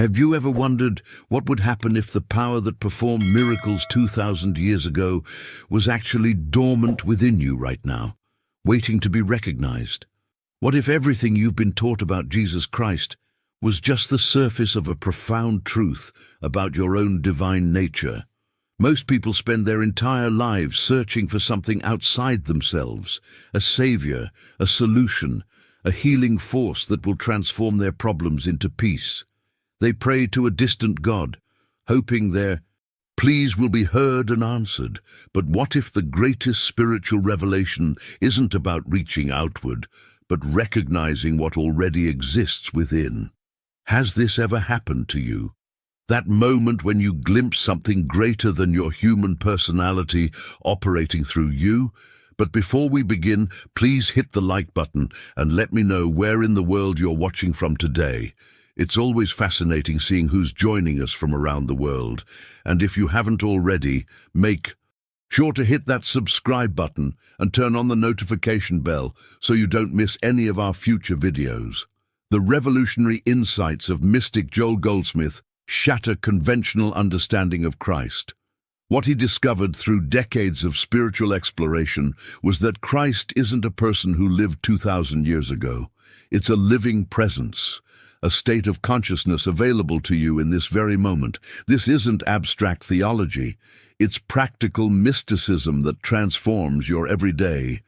Have you ever wondered what would happen if the power that performed miracles 2,000 years ago was actually dormant within you right now, waiting to be recognized? What if everything you've been taught about Jesus Christ was just the surface of a profound truth about your own divine nature? Most people spend their entire lives searching for something outside themselves, a savior, a solution, a healing force that will transform their problems into peace. They pray to a distant God, hoping their pleas will be heard and answered. But what if the greatest spiritual revelation isn't about reaching outward, but recognizing what already exists within? Has this ever happened to you? That moment when you glimpse something greater than your human personality operating through you? But before we begin, please hit the like button and let me know where in the world you're watching from today. It's always fascinating seeing who's joining us from around the world. And if you haven't already, make sure to hit that subscribe button and turn on the notification bell so you don't miss any of our future videos. The revolutionary insights of mystic Joel Goldsmith shatter conventional understanding of Christ. What he discovered through decades of spiritual exploration was that Christ isn't a person who lived 2,000 years ago. It's a living presence, a state of consciousness available to you in this very moment. This isn't abstract theology. It's practical mysticism that transforms your everyday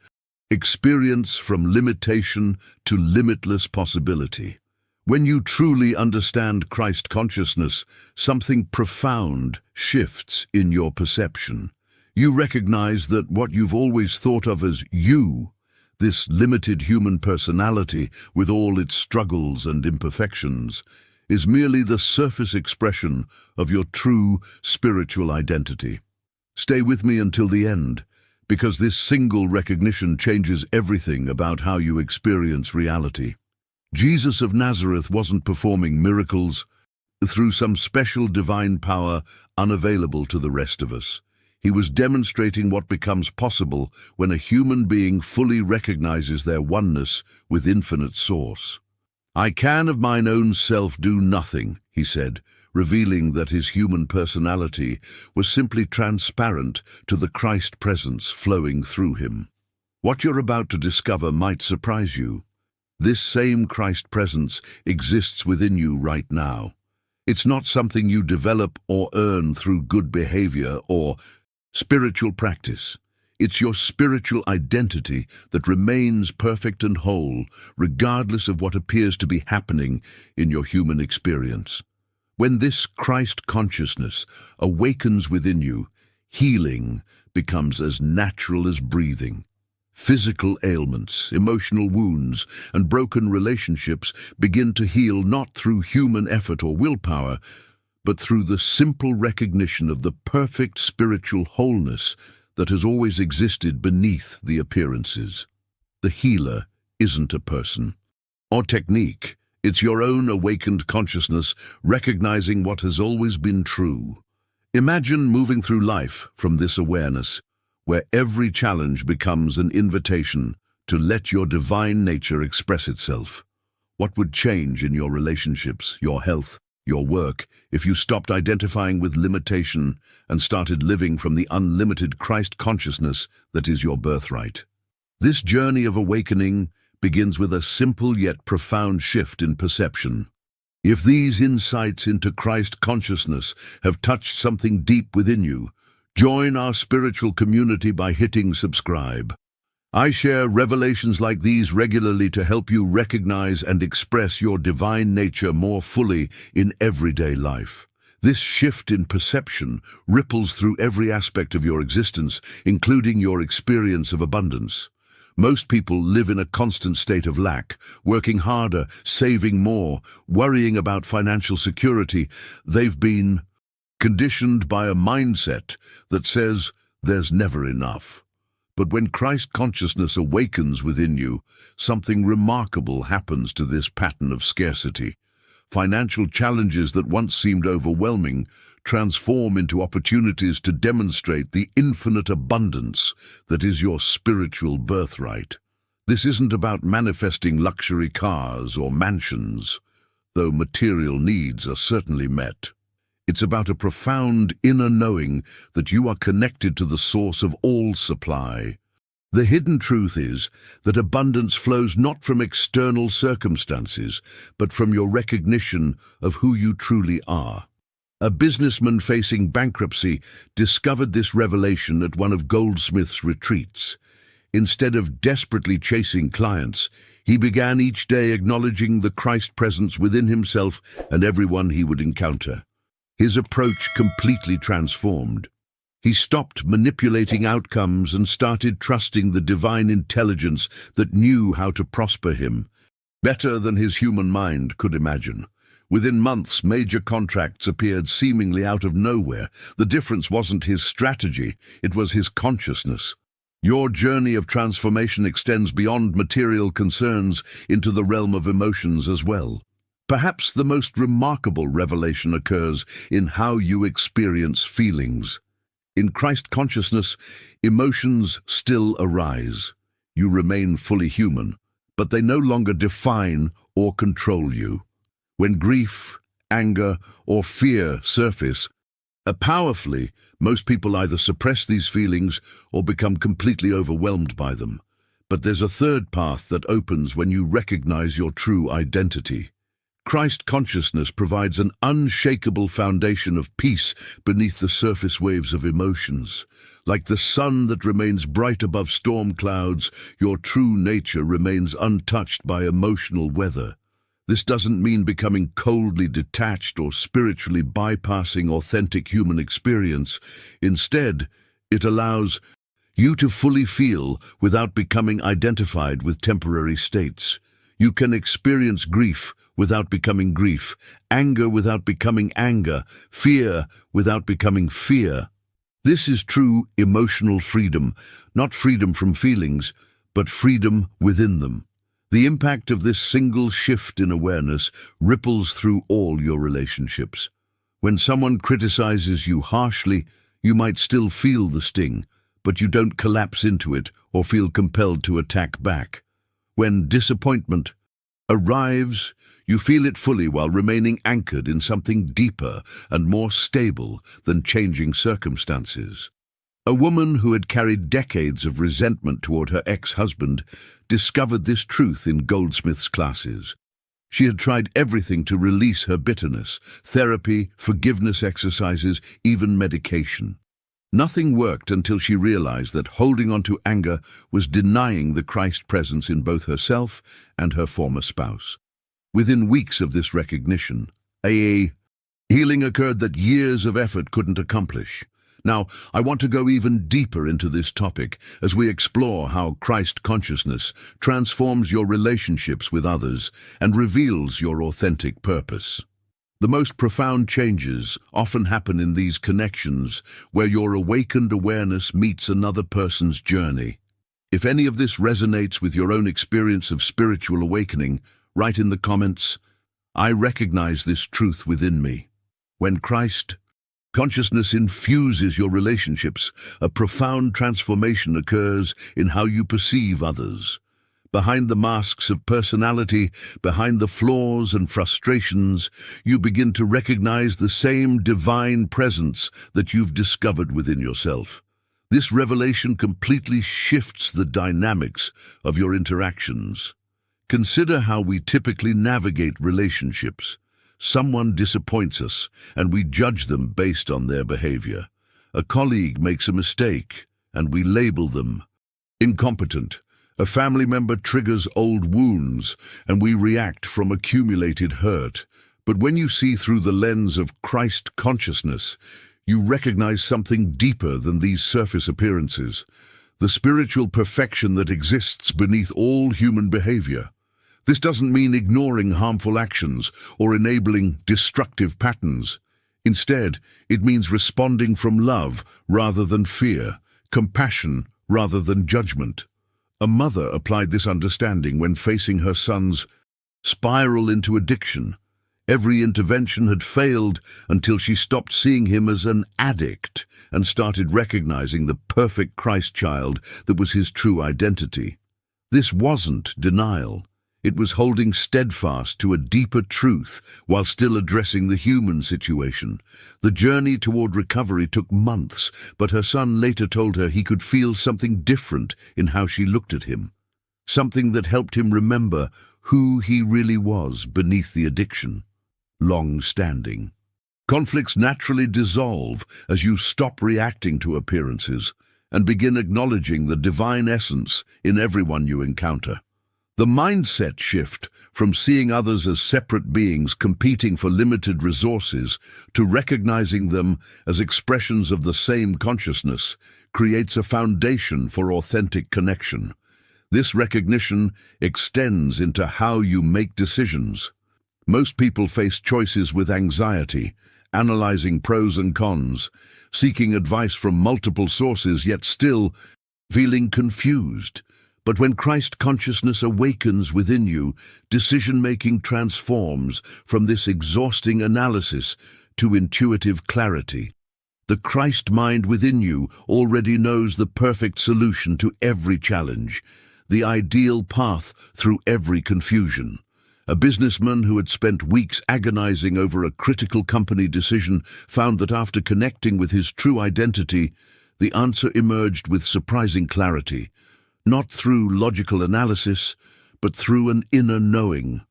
experience from limitation to limitless possibility. When you truly understand Christ consciousness, something profound shifts in your perception. You recognize that what you've always thought of as you, this limited human personality with all its struggles and imperfections, is merely the surface expression of your true spiritual identity. Stay with me until the end, because this single recognition changes everything about how you experience reality. Jesus of Nazareth wasn't performing miracles through some special divine power unavailable to the rest of us. He was demonstrating what becomes possible when a human being fully recognizes their oneness with infinite source. "I can of mine own self do nothing," he said, revealing that his human personality was simply transparent to the Christ presence flowing through him. What you're about to discover might surprise you. This same Christ presence exists within you right now. It's not something you develop or earn through good behavior or spiritual practice. It's your spiritual identity that remains perfect and whole, regardless of what appears to be happening in your human experience. When this Christ consciousness awakens within you, healing becomes as natural as breathing. Physical ailments, emotional wounds, and broken relationships begin to heal not through human effort or willpower, but through the simple recognition of the perfect spiritual wholeness that has always existed beneath the appearances. The healer isn't a person or technique. It's your own awakened consciousness recognizing what has always been true. Imagine moving through life from this awareness, where every challenge becomes an invitation to let your divine nature express itself. What would change in your relationships, your health, your work, if you stopped identifying with limitation and started living from the unlimited Christ consciousness that is your birthright? This journey of awakening begins with a simple yet profound shift in perception. If these insights into Christ consciousness have touched something deep within you, join our spiritual community by hitting subscribe. I share revelations like these regularly to help you recognize and express your divine nature more fully in everyday life. This shift in perception ripples through every aspect of your existence, including your experience of abundance. Most people live in a constant state of lack, working harder, saving more, worrying about financial security. They've been conditioned by a mindset that says there's never enough. But when Christ consciousness awakens within you, something remarkable happens to this pattern of scarcity. Financial challenges that once seemed overwhelming transform into opportunities to demonstrate the infinite abundance that is your spiritual birthright. This isn't about manifesting luxury cars or mansions. though material needs are certainly met. It's about a profound inner knowing that you are connected to the source of all supply. The hidden truth is that abundance flows not from external circumstances, but from your recognition of who you truly are. A businessman facing bankruptcy discovered this revelation at one of Goldsmith's retreats. Instead of desperately chasing clients, he began each day acknowledging the Christ presence within himself and everyone he would encounter. His approach completely transformed. He stopped manipulating outcomes and started trusting the divine intelligence that knew how to prosper him, better than his human mind could imagine. Within months, major contracts appeared seemingly out of nowhere. The difference wasn't his strategy, it was his consciousness. Your journey of transformation extends beyond material concerns into the realm of emotions as well. Perhaps the most remarkable revelation occurs in how you experience feelings. In Christ consciousness, emotions still arise. You remain fully human, but they no longer define or control you. When grief, anger, or fear surface, powerfully, most people either suppress these feelings or become completely overwhelmed by them. But there's a third path that opens when you recognize your true identity. Christ consciousness provides an unshakable foundation of peace beneath the surface waves of emotions. Like the sun that remains bright above storm clouds, your true nature remains untouched by emotional weather. This doesn't mean becoming coldly detached or spiritually bypassing authentic human experience. Instead, it allows you to fully feel without becoming identified with temporary states. You can experience grief without becoming grief, anger without becoming anger, fear without becoming fear. This is true emotional freedom, not freedom from feelings, but freedom within them. The impact of this single shift in awareness ripples through all your relationships. When someone criticizes you harshly, you might still feel the sting, but you don't collapse into it or feel compelled to attack back. When disappointment arrives, you feel it fully while remaining anchored in something deeper and more stable than changing circumstances. A woman who had carried decades of resentment toward her ex-husband discovered this truth in Goldsmith's classes. She had tried everything to release her bitterness: therapy, forgiveness exercises, even medication. Nothing worked until she realized that holding on to anger was denying the Christ presence in both herself and her former spouse. Within weeks of this recognition, a healing occurred that years of effort couldn't accomplish. Now, I want to go even deeper into this topic as we explore how Christ consciousness transforms your relationships with others and reveals your authentic purpose. The most profound changes often happen in these connections where your awakened awareness meets another person's journey. If any of this resonates with your own experience of spiritual awakening, write in the comments, "I recognize this truth within me." When Christ consciousness infuses your relationships, a profound transformation occurs in how you perceive others. Behind the masks of personality, behind the flaws and frustrations, you begin to recognize the same divine presence that you've discovered within yourself. This revelation completely shifts the dynamics of your interactions. Consider how we typically navigate relationships. Someone disappoints us, and we judge them based on their behavior. A colleague makes a mistake, and we label them incompetent. A family member triggers old wounds, and we react from accumulated hurt. But when you see through the lens of Christ consciousness, you recognize something deeper than these surface appearances: the spiritual perfection that exists beneath all human behavior. This doesn't mean ignoring harmful actions or enabling destructive patterns. Instead, it means responding from love rather than fear, compassion rather than judgment. A mother applied this understanding when facing her son's spiral into addiction. Every intervention had failed until she stopped seeing him as an addict and started recognizing the perfect Christ child that was his true identity. This wasn't denial. It was holding steadfast to a deeper truth while still addressing the human situation. The journey toward recovery took months, but her son later told her he could feel something different in how she looked at him. Something that helped him remember who he really was beneath the addiction. Long-standing. Conflicts naturally dissolve as you stop reacting to appearances and begin acknowledging the divine essence in everyone you encounter. The mindset shift from seeing others as separate beings competing for limited resources to recognizing them as expressions of the same consciousness creates a foundation for authentic connection. This recognition extends into how you make decisions. Most people face choices with anxiety, analyzing pros and cons, seeking advice from multiple sources, yet still feeling confused. But when Christ consciousness awakens within you, decision-making transforms from this exhausting analysis to intuitive clarity. The Christ mind within you already knows the perfect solution to every challenge, the ideal path through every confusion. A businessman who had spent weeks agonizing over a critical company decision found that after connecting with his true identity, the answer emerged with surprising clarity. Not through logical analysis, but through an inner knowing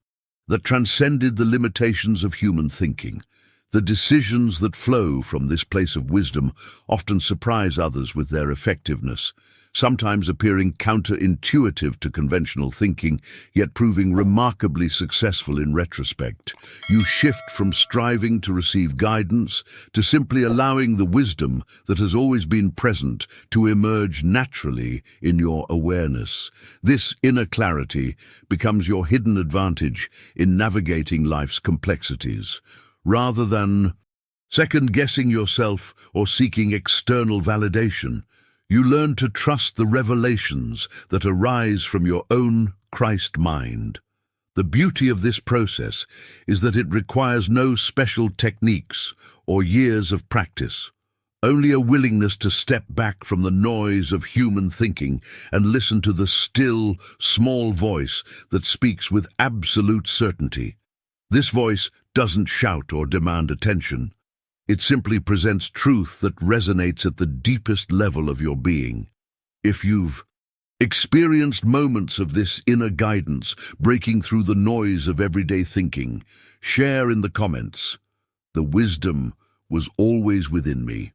that transcended the limitations of human thinking. The decisions that flow from this place of wisdom often surprise others with their effectiveness, sometimes appearing counterintuitive to conventional thinking, yet proving remarkably successful in retrospect. You shift from striving to receive guidance to simply allowing the wisdom that has always been present to emerge naturally in your awareness. This inner clarity becomes your hidden advantage in navigating life's complexities. Rather than second-guessing yourself or seeking external validation, you learn to trust the revelations that arise from your own Christ mind. The beauty of this process is that it requires no special techniques or years of practice, only a willingness to step back from the noise of human thinking and listen to the still, small voice that speaks with absolute certainty. This voice doesn't shout or demand attention. It simply presents truth that resonates at the deepest level of your being. If you've experienced moments of this inner guidance breaking through the noise of everyday thinking, share in the comments. The wisdom was always within me.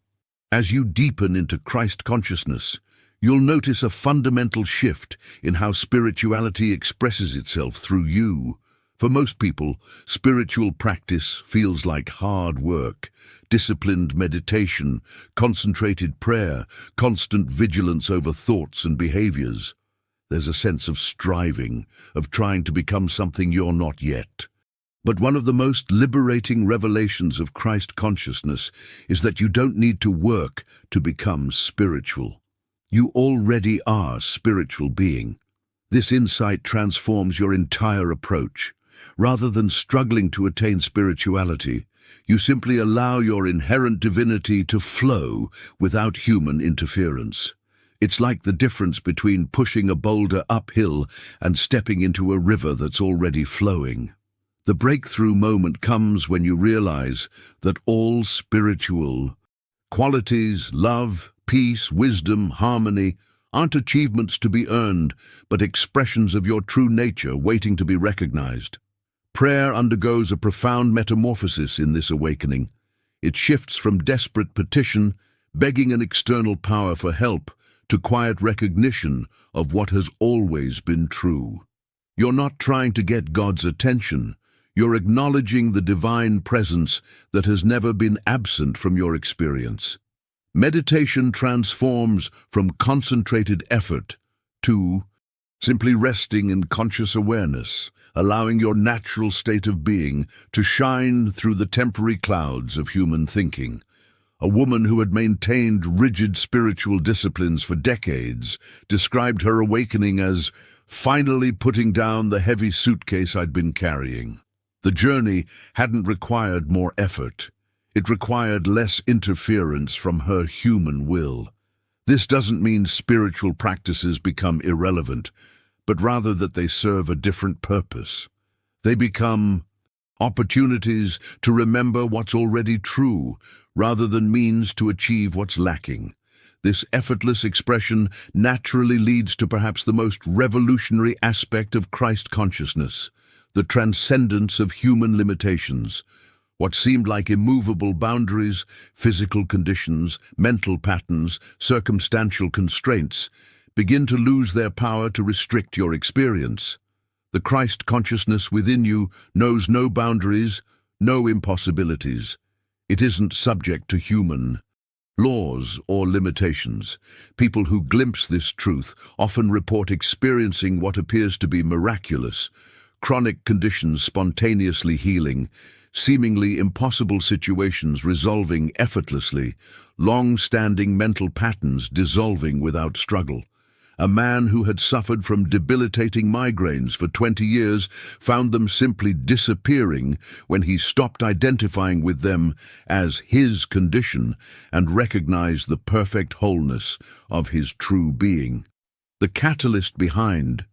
As you deepen into Christ consciousness, you'll notice a fundamental shift in how spirituality expresses itself through you. For most people, spiritual practice feels like hard work, disciplined meditation, concentrated prayer, constant vigilance over thoughts and behaviors. There's a sense of striving, of trying to become something you're not yet. But one of the most liberating revelations of Christ consciousness is that you don't need to work to become spiritual. You already are a spiritual being. This insight transforms your entire approach. Rather than struggling to attain spirituality, you simply allow your inherent divinity to flow without human interference. It's like the difference between pushing a boulder uphill and stepping into a river that's already flowing. The breakthrough moment comes when you realize that all spiritual qualities, love, peace, wisdom, harmony, aren't achievements to be earned, but expressions of your true nature waiting to be recognized. Prayer undergoes a profound metamorphosis in this awakening. It shifts from desperate petition, begging an external power for help, to quiet recognition of what has always been true. You're not trying to get God's attention. You're acknowledging the divine presence that has never been absent from your experience. Meditation transforms from concentrated effort to simply resting in conscious awareness, allowing your natural state of being to shine through the temporary clouds of human thinking. A woman who had maintained rigid spiritual disciplines for decades described her awakening as finally putting down the heavy suitcase I'd been carrying. The journey hadn't required more effort. It required less interference from her human will. This doesn't mean spiritual practices become irrelevant, but rather that they serve a different purpose. They become opportunities to remember what's already true, rather than means to achieve what's lacking. This effortless expression naturally leads to perhaps the most revolutionary aspect of Christ consciousness, the transcendence of human limitations. What seemed like immovable boundaries, physical conditions, mental patterns, circumstantial constraints, begin to lose their power to restrict your experience. The Christ consciousness within you knows no boundaries, no impossibilities. It isn't subject to human laws or limitations. People who glimpse this truth often report experiencing what appears to be miraculous, chronic conditions spontaneously healing, seemingly impossible situations resolving effortlessly, long-standing mental patterns dissolving without struggle. A man who had suffered from debilitating migraines for 20 years found them simply disappearing when he stopped identifying with them as his condition and recognized the perfect wholeness of his true being. The catalyst behind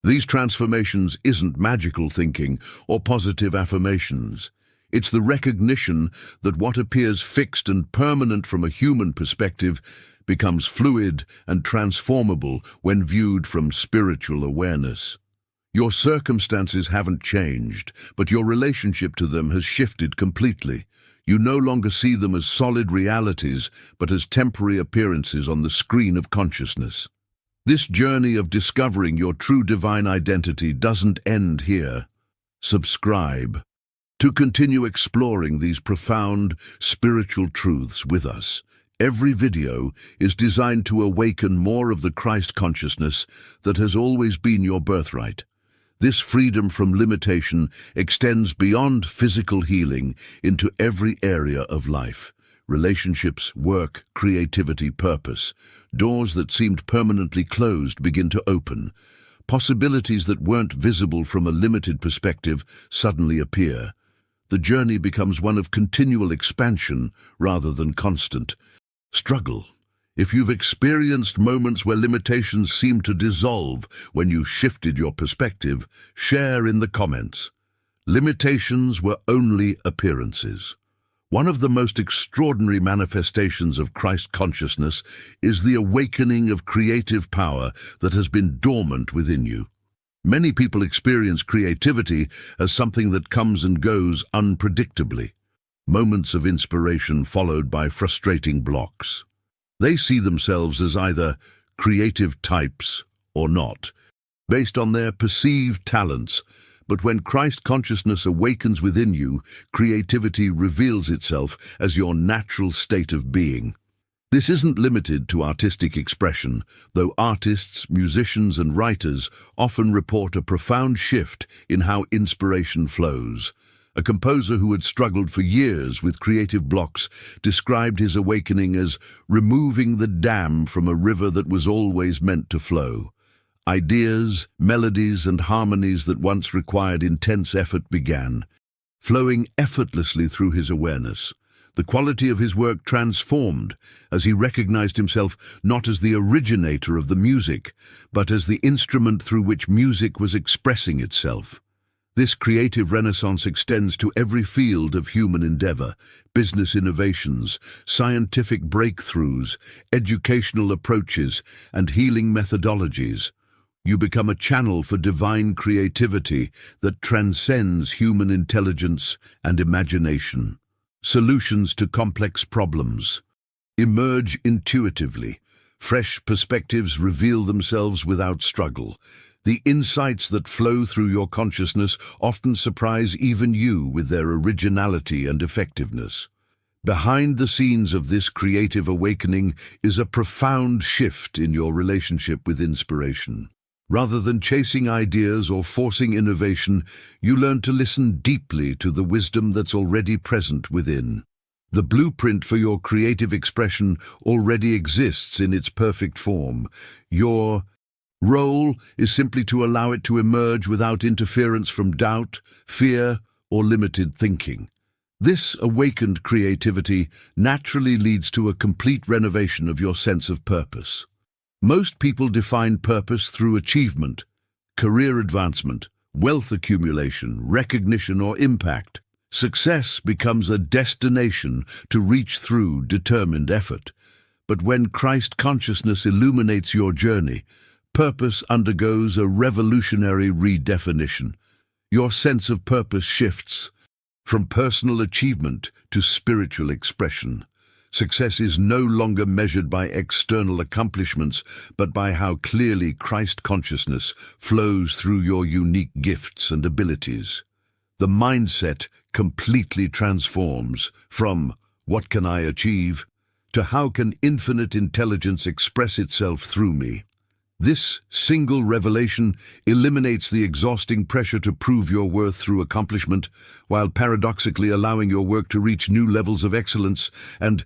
these transformations isn't magical thinking or positive affirmations. It's the recognition that what appears fixed and permanent from a human perspective becomes fluid and transformable when viewed from spiritual awareness. Your circumstances haven't changed, but your relationship to them has shifted completely. You no longer see them as solid realities, but as temporary appearances on the screen of consciousness. This journey of discovering your true divine identity doesn't end here. Subscribe to continue exploring these profound spiritual truths with us. Every video is designed to awaken more of the Christ consciousness that has always been your birthright. This freedom from limitation extends beyond physical healing into every area of life: relationships, work, creativity, purpose. Doors that seemed permanently closed begin to open. Possibilities that weren't visible from a limited perspective suddenly appear. The journey becomes one of continual expansion rather than constant struggle. If you've experienced moments where limitations seemed to dissolve when you shifted your perspective, share in the comments. Limitations were only appearances. One of the most extraordinary manifestations of Christ consciousness is the awakening of creative power that has been dormant within you. Many people experience creativity as something that comes and goes unpredictably. Moments of inspiration followed by frustrating blocks. They see themselves as either creative types or not, based on their perceived talents. But when Christ consciousness awakens within you, creativity reveals itself as your natural state of being. This isn't limited to artistic expression, though artists, musicians, and writers often report a profound shift in how inspiration flows. A composer who had struggled for years with creative blocks described his awakening as removing the dam from a river that was always meant to flow. Ideas, melodies, and harmonies that once required intense effort began flowing effortlessly through his awareness. The quality of his work transformed as he recognized himself not as the originator of the music, but as the instrument through which music was expressing itself. This creative renaissance extends to every field of human endeavor: business innovations, scientific breakthroughs, educational approaches, and healing methodologies. You become a channel for divine creativity that transcends human intelligence and imagination. Solutions to complex problems emerge intuitively. Fresh perspectives reveal themselves without struggle. The insights that flow through your consciousness often surprise even you with their originality and effectiveness. Behind the scenes of this creative awakening is a profound shift in your relationship with inspiration. Rather than chasing ideas or forcing innovation, you learn to listen deeply to the wisdom that's already present within. The blueprint for your creative expression already exists in its perfect form. Your role is simply to allow it to emerge without interference from doubt, fear, or limited thinking. This awakened creativity naturally leads to a complete renovation of your sense of purpose. Most people define purpose through achievement, career advancement, wealth accumulation, recognition, or impact. Success becomes a destination to reach through determined effort. But when Christ consciousness illuminates your journey, purpose undergoes a revolutionary redefinition. Your sense of purpose shifts from personal achievement to spiritual expression. Success is no longer measured by external accomplishments, but by how clearly Christ consciousness flows through your unique gifts and abilities. The mindset completely transforms from "what can I achieve?" to "how can infinite intelligence express itself through me?" This single revelation eliminates the exhausting pressure to prove your worth through accomplishment, while paradoxically allowing your work to reach new levels of excellence and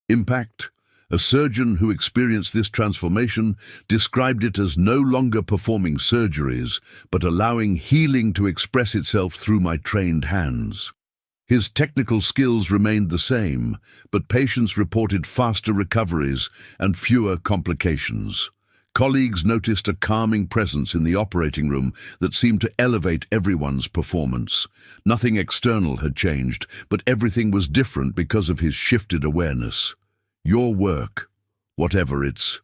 impact. A surgeon who experienced this transformation described it as no longer performing surgeries, but allowing healing to express itself through my trained hands. His technical skills remained the same, but patients reported faster recoveries and fewer complications. Colleagues noticed a calming presence in the operating room that seemed to elevate everyone's performance. Nothing external had changed, but everything was different because of his shifted awareness. Your work, whatever its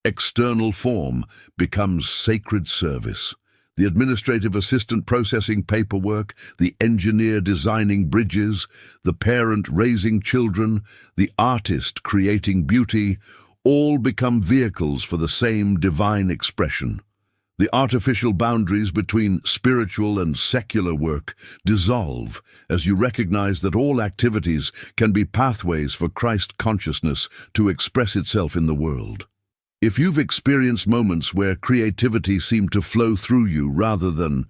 external form, becomes sacred service. The administrative assistant processing paperwork, the engineer designing bridges, the parent raising children, the artist creating beauty, all become vehicles for the same divine expression. The artificial boundaries between spiritual and secular work dissolve as you recognize that all activities can be pathways for Christ consciousness to express itself in the world. If you've experienced moments where creativity seemed to flow through you rather than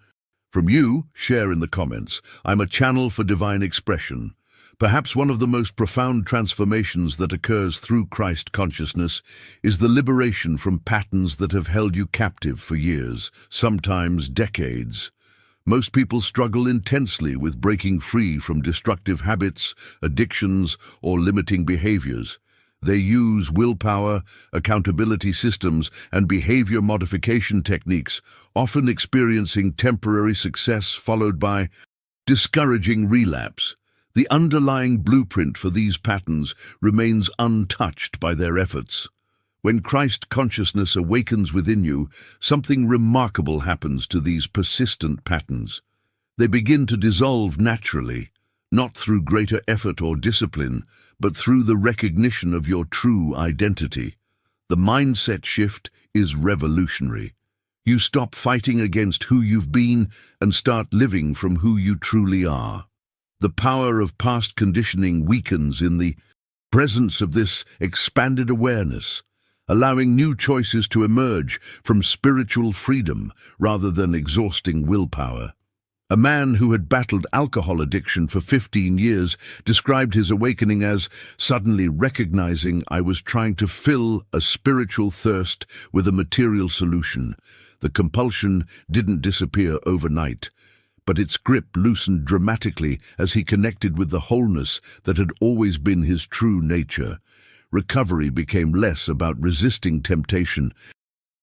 from you, share in the comments. I'm a channel for divine expression. Perhaps one of the most profound transformations that occurs through Christ consciousness is the liberation from patterns that have held you captive for years, sometimes decades. Most people struggle intensely with breaking free from destructive habits, addictions, or limiting behaviors. They use willpower, accountability systems, and behavior modification techniques, often experiencing temporary success followed by discouraging relapse. The underlying blueprint for these patterns remains untouched by their efforts. When Christ consciousness awakens within you, something remarkable happens to these persistent patterns. They begin to dissolve naturally, not through greater effort or discipline, but through the recognition of your true identity. The mindset shift is revolutionary. You stop fighting against who you've been and start living from who you truly are. The power of past conditioning weakens in the presence of this expanded awareness, allowing new choices to emerge from spiritual freedom rather than exhausting willpower. A man who had battled alcohol addiction for 15 years described his awakening as suddenly recognizing I was trying to fill a spiritual thirst with a material solution. The compulsion didn't disappear overnight, but its grip loosened dramatically as he connected with the wholeness that had always been his true nature. Recovery became less about resisting temptation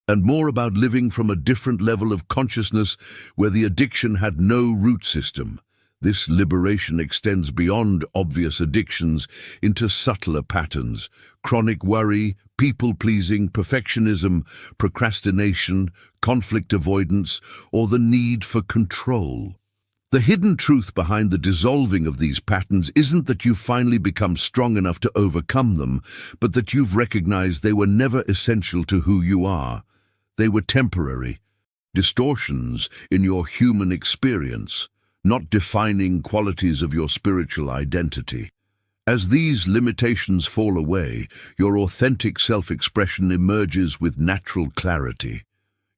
and more about living from a different level of consciousness where the addiction had no root system. This liberation extends beyond obvious addictions into subtler patterns: chronic worry, people-pleasing, perfectionism, procrastination, conflict avoidance, or the need for control. The hidden truth behind the dissolving of these patterns isn't that you've finally become strong enough to overcome them, but that you've recognized they were never essential to who you are. They were temporary distortions in your human experience, not defining qualities of your spiritual identity. As these limitations fall away, your authentic self-expression emerges with natural clarity.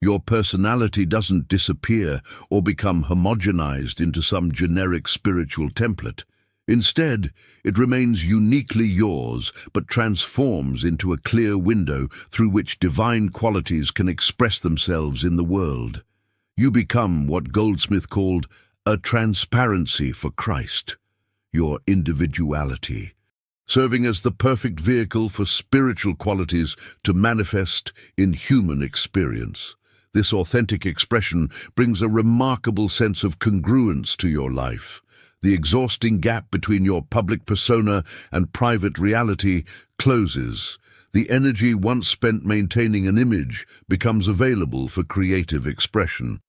Your personality doesn't disappear or become homogenized into some generic spiritual template. Instead, it remains uniquely yours, but transforms into a clear window through which divine qualities can express themselves in the world. You become what Goldsmith called a transparency for Christ, your individuality, serving as the perfect vehicle for spiritual qualities to manifest in human experience. This authentic expression brings a remarkable sense of congruence to your life. The exhausting gap between your public persona and private reality closes. The energy once spent maintaining an image becomes available for creative expression.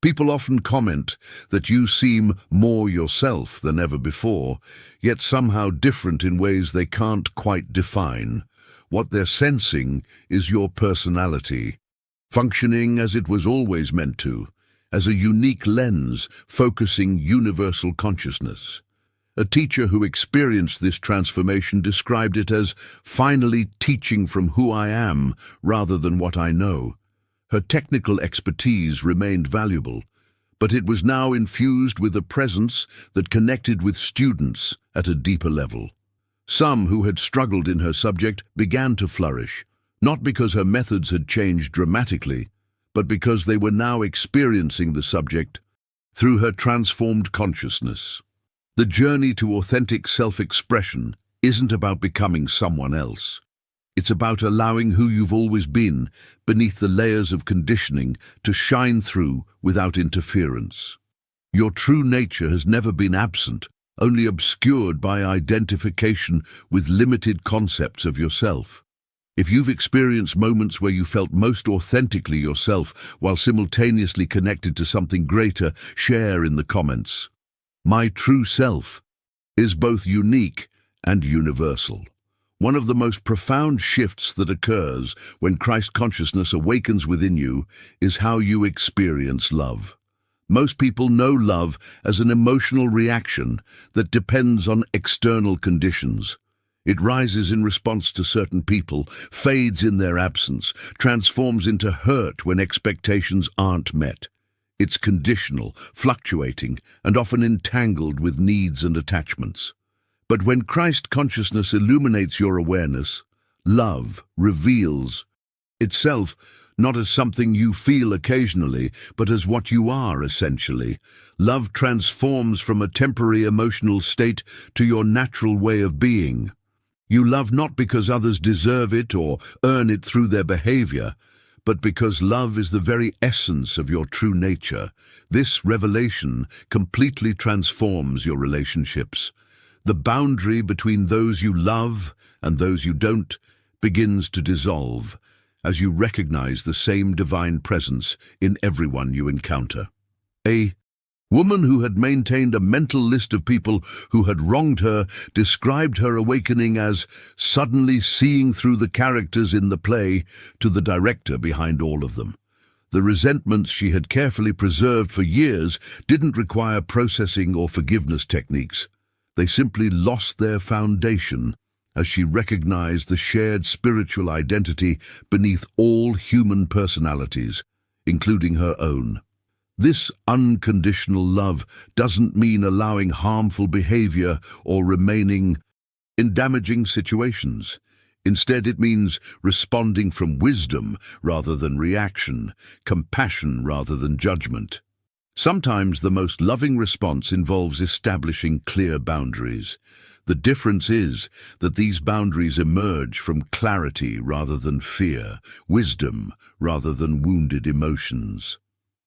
People often comment that you seem more yourself than ever before, yet somehow different in ways they can't quite define. What they're sensing is your personality, functioning as it was always meant to, as a unique lens focusing universal consciousness. A teacher who experienced this transformation described it as finally teaching from who I am rather than what I know. Her technical expertise remained valuable, but it was now infused with a presence that connected with students at a deeper level. Some who had struggled in her subject began to flourish, not because her methods had changed dramatically, but because they were now experiencing the subject through her transformed consciousness. The journey to authentic self-expression isn't about becoming someone else. It's about allowing who you've always been beneath the layers of conditioning to shine through without interference. Your true nature has never been absent, only obscured by identification with limited concepts of yourself. If you've experienced moments where you felt most authentically yourself while simultaneously connected to something greater, share in the comments. My true self is both unique and universal. One of the most profound shifts that occurs when Christ consciousness awakens within you is how you experience love. Most people know love as an emotional reaction that depends on external conditions. It rises in response to certain people, fades in their absence, transforms into hurt when expectations aren't met. It's conditional, fluctuating, and often entangled with needs and attachments. But when Christ consciousness illuminates your awareness, love reveals itself not as something you feel occasionally, but as what you are essentially. Love transforms from a temporary emotional state to your natural way of being. You love not because others deserve it or earn it through their behavior, but because love is the very essence of your true nature. This revelation completely transforms your relationships. The boundary between those you love and those you don't begins to dissolve as you recognize the same divine presence in everyone you encounter. A woman who had maintained a mental list of people who had wronged her described her awakening as suddenly seeing through the characters in the play to the director behind all of them. The resentments she had carefully preserved for years didn't require processing or forgiveness techniques. They simply lost their foundation as she recognized the shared spiritual identity beneath all human personalities, including her own. This unconditional love doesn't mean allowing harmful behavior or remaining in damaging situations. Instead, it means responding from wisdom rather than reaction, compassion rather than judgment. Sometimes the most loving response involves establishing clear boundaries. The difference is that these boundaries emerge from clarity rather than fear, wisdom rather than wounded emotions.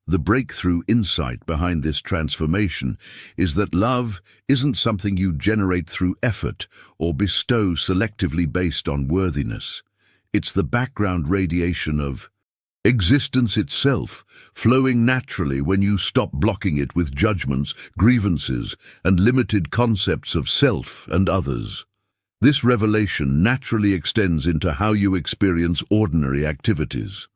The breakthrough insight behind this transformation is that love isn't something you generate through effort or bestow selectively based on worthiness. It's the background radiation of existence itself, flowing naturally when you stop blocking it with judgments, grievances, and limited concepts of self and others. This revelation naturally extends into how you experience ordinary activities.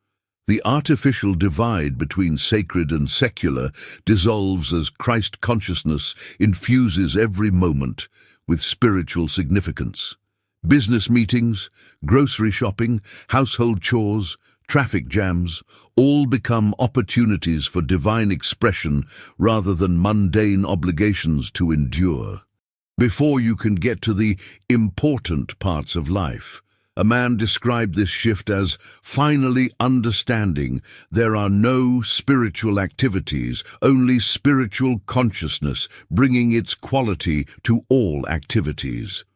The artificial divide between sacred and secular dissolves as Christ consciousness infuses every moment with spiritual significance. Business meetings, grocery shopping, household chores, traffic jams, all become opportunities for divine expression rather than mundane obligations to endure. Before you can get to the important parts of life, a man described this shift as finally understanding there are no spiritual activities, only spiritual consciousness bringing its quality to all activities.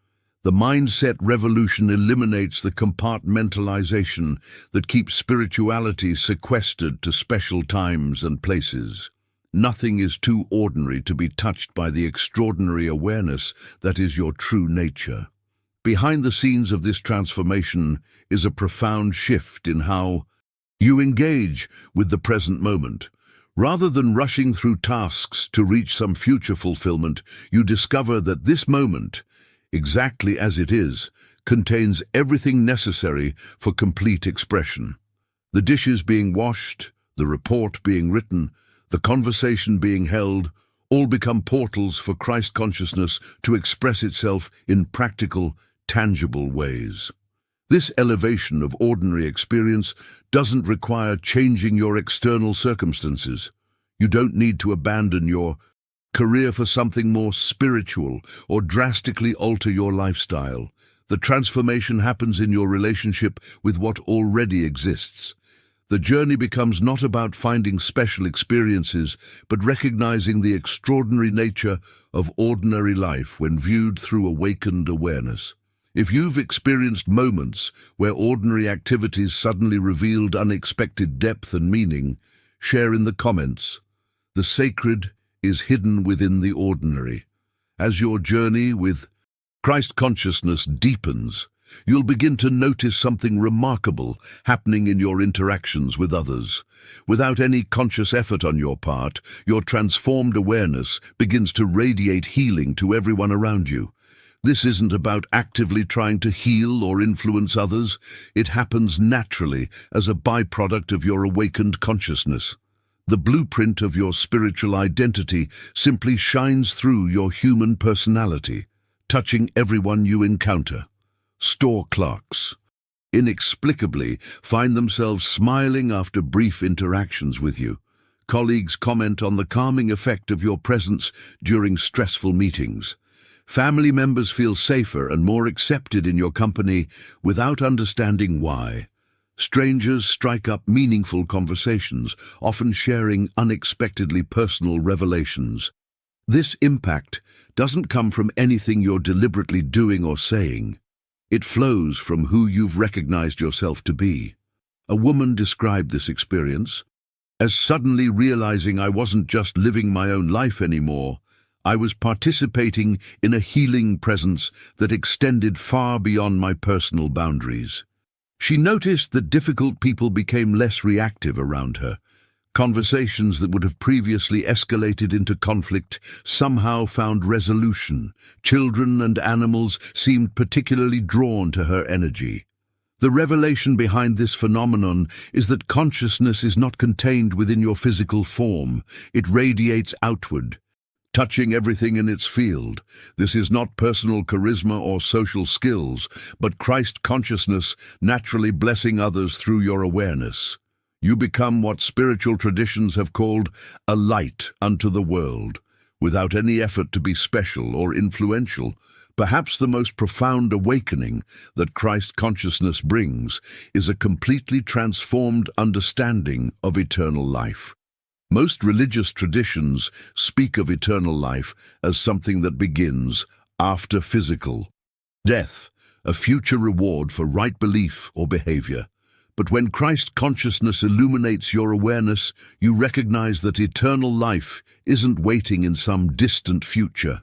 The mindset revolution eliminates the compartmentalization that keeps spirituality sequestered to special times and places. Nothing is too ordinary to be touched by the extraordinary awareness that is your true nature. Behind the scenes of this transformation is a profound shift in how you engage with the present moment. Rather than rushing through tasks to reach some future fulfillment, you discover that this moment, exactly as it is, contains everything necessary for complete expression. The dishes being washed, the report being written, the conversation being held, all become portals for Christ consciousness to express itself in practical, tangible ways. This elevation of ordinary experience doesn't require changing your external circumstances. You don't need to abandon your career for something more spiritual or drastically alter your lifestyle. The transformation happens in your relationship with what already exists. The journey becomes not about finding special experiences, but recognizing the extraordinary nature of ordinary life when viewed through awakened awareness. If you've experienced moments where ordinary activities suddenly revealed unexpected depth and meaning, share in the comments. The sacred is hidden within the ordinary. As your journey with Christ consciousness deepens, you'll begin to notice something remarkable happening in your interactions with others. Without any conscious effort on your part, your transformed awareness begins to radiate healing to everyone around you. This isn't about actively trying to heal or influence others. It happens naturally as a byproduct of your awakened consciousness. The blueprint of your spiritual identity simply shines through your human personality, touching everyone you encounter. Store clerks inexplicably find themselves smiling after brief interactions with you. Colleagues comment on the calming effect of your presence during stressful meetings. Family members feel safer and more accepted in your company without understanding why. Strangers strike up meaningful conversations, often sharing unexpectedly personal revelations. This impact doesn't come from anything you're deliberately doing or saying. It flows from who you've recognized yourself to be. A woman described this experience as suddenly realizing I wasn't just living my own life anymore. I was participating in a healing presence that extended far beyond my personal boundaries. She noticed that difficult people became less reactive around her. Conversations that would have previously escalated into conflict somehow found resolution. Children and animals seemed particularly drawn to her energy. The revelation behind this phenomenon is that consciousness is not contained within your physical form. It radiates outward, touching everything in its field. This is not personal charisma or social skills, but Christ consciousness naturally blessing others through your awareness. You become what spiritual traditions have called a light unto the world, without any effort to be special or influential. Perhaps the most profound awakening that Christ consciousness brings is a completely transformed understanding of eternal life. Most religious traditions speak of eternal life as something that begins after physical death, a future reward for right belief or behavior. But when Christ consciousness illuminates your awareness, you recognize that eternal life isn't waiting in some distant future.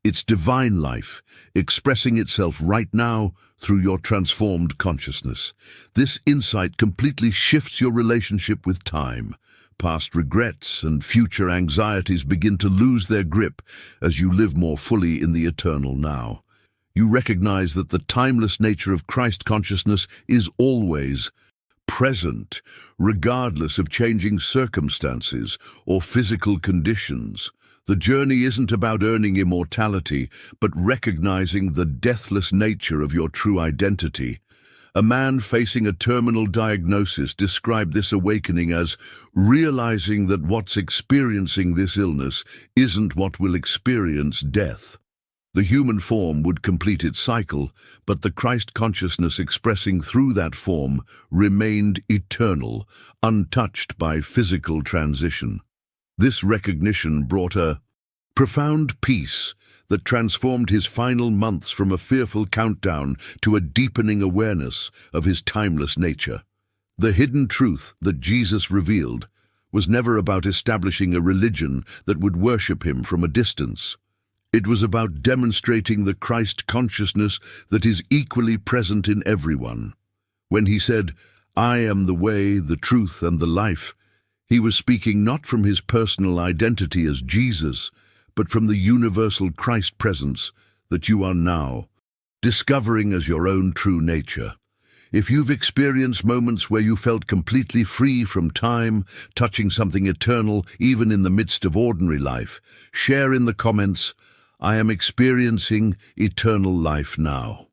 It's divine life, expressing itself right now through your transformed consciousness. This insight completely shifts your relationship with time. Past regrets and future anxieties begin to lose their grip as you live more fully in the eternal now. You recognize that the timeless nature of Christ consciousness is always present, regardless of changing circumstances or physical conditions. The journey isn't about earning immortality, but recognizing the deathless nature of your true identity. A man facing a terminal diagnosis described this awakening as realizing that what's experiencing this illness isn't what will experience death. The human form would complete its cycle, but the Christ consciousness expressing through that form remained eternal, untouched by physical transition. This recognition brought a profound peace that transformed his final months from a fearful countdown to a deepening awareness of his timeless nature. The hidden truth that Jesus revealed was never about establishing a religion that would worship him from a distance. It was about demonstrating the Christ consciousness that is equally present in everyone. When he said, "I am the way, the truth, and the life," he was speaking not from his personal identity as Jesus, but from the universal Christ presence that you are now discovering as your own true nature. If you've experienced moments where you felt completely free from time, touching something eternal even in the midst of ordinary life, share in the comments, "I am experiencing eternal life now."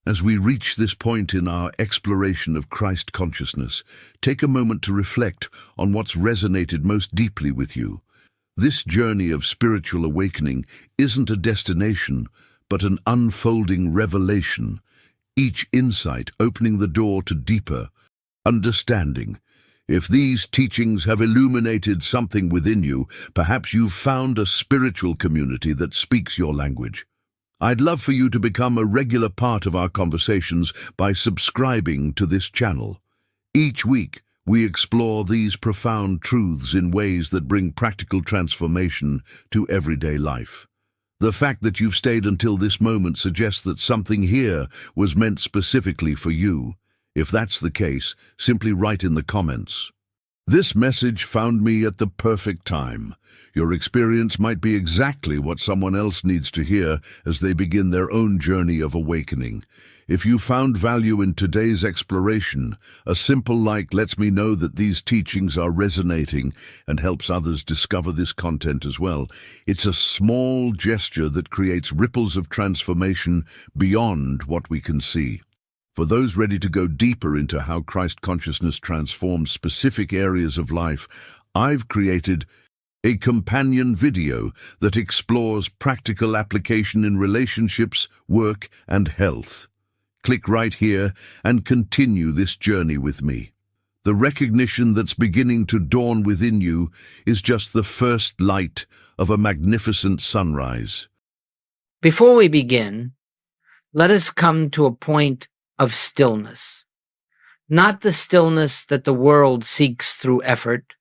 As we reach this point in our exploration of Christ consciousness, take a moment to reflect on what's resonated most deeply with you. This journey of spiritual awakening isn't a destination, but an unfolding revelation, each insight opening the door to deeper understanding. If these teachings have illuminated something within you, perhaps you've found a spiritual community that speaks your language. I'd love for you to become a regular part of our conversations by subscribing to this channel. Each week, we explore these profound truths in ways that bring practical transformation to everyday life. The fact that you've stayed until this moment suggests that something here was meant specifically for you. If that's the case, simply write in the comments, "This message found me at the perfect time." Your experience might be exactly what someone else needs to hear as they begin their own journey of awakening. If you found value in today's exploration, a simple like lets me know that these teachings are resonating and helps others discover this content as well. It's a small gesture that creates ripples of transformation beyond what we can see. For those ready to go deeper into how Christ consciousness transforms specific areas of life, I've created a companion video that explores practical application in relationships, work, and health. Click right here and continue this journey with me. The recognition that's beginning to dawn within you is just the first light of a magnificent sunrise. Before we begin, let us come to a point of stillness. Not the stillness that the world seeks through effort,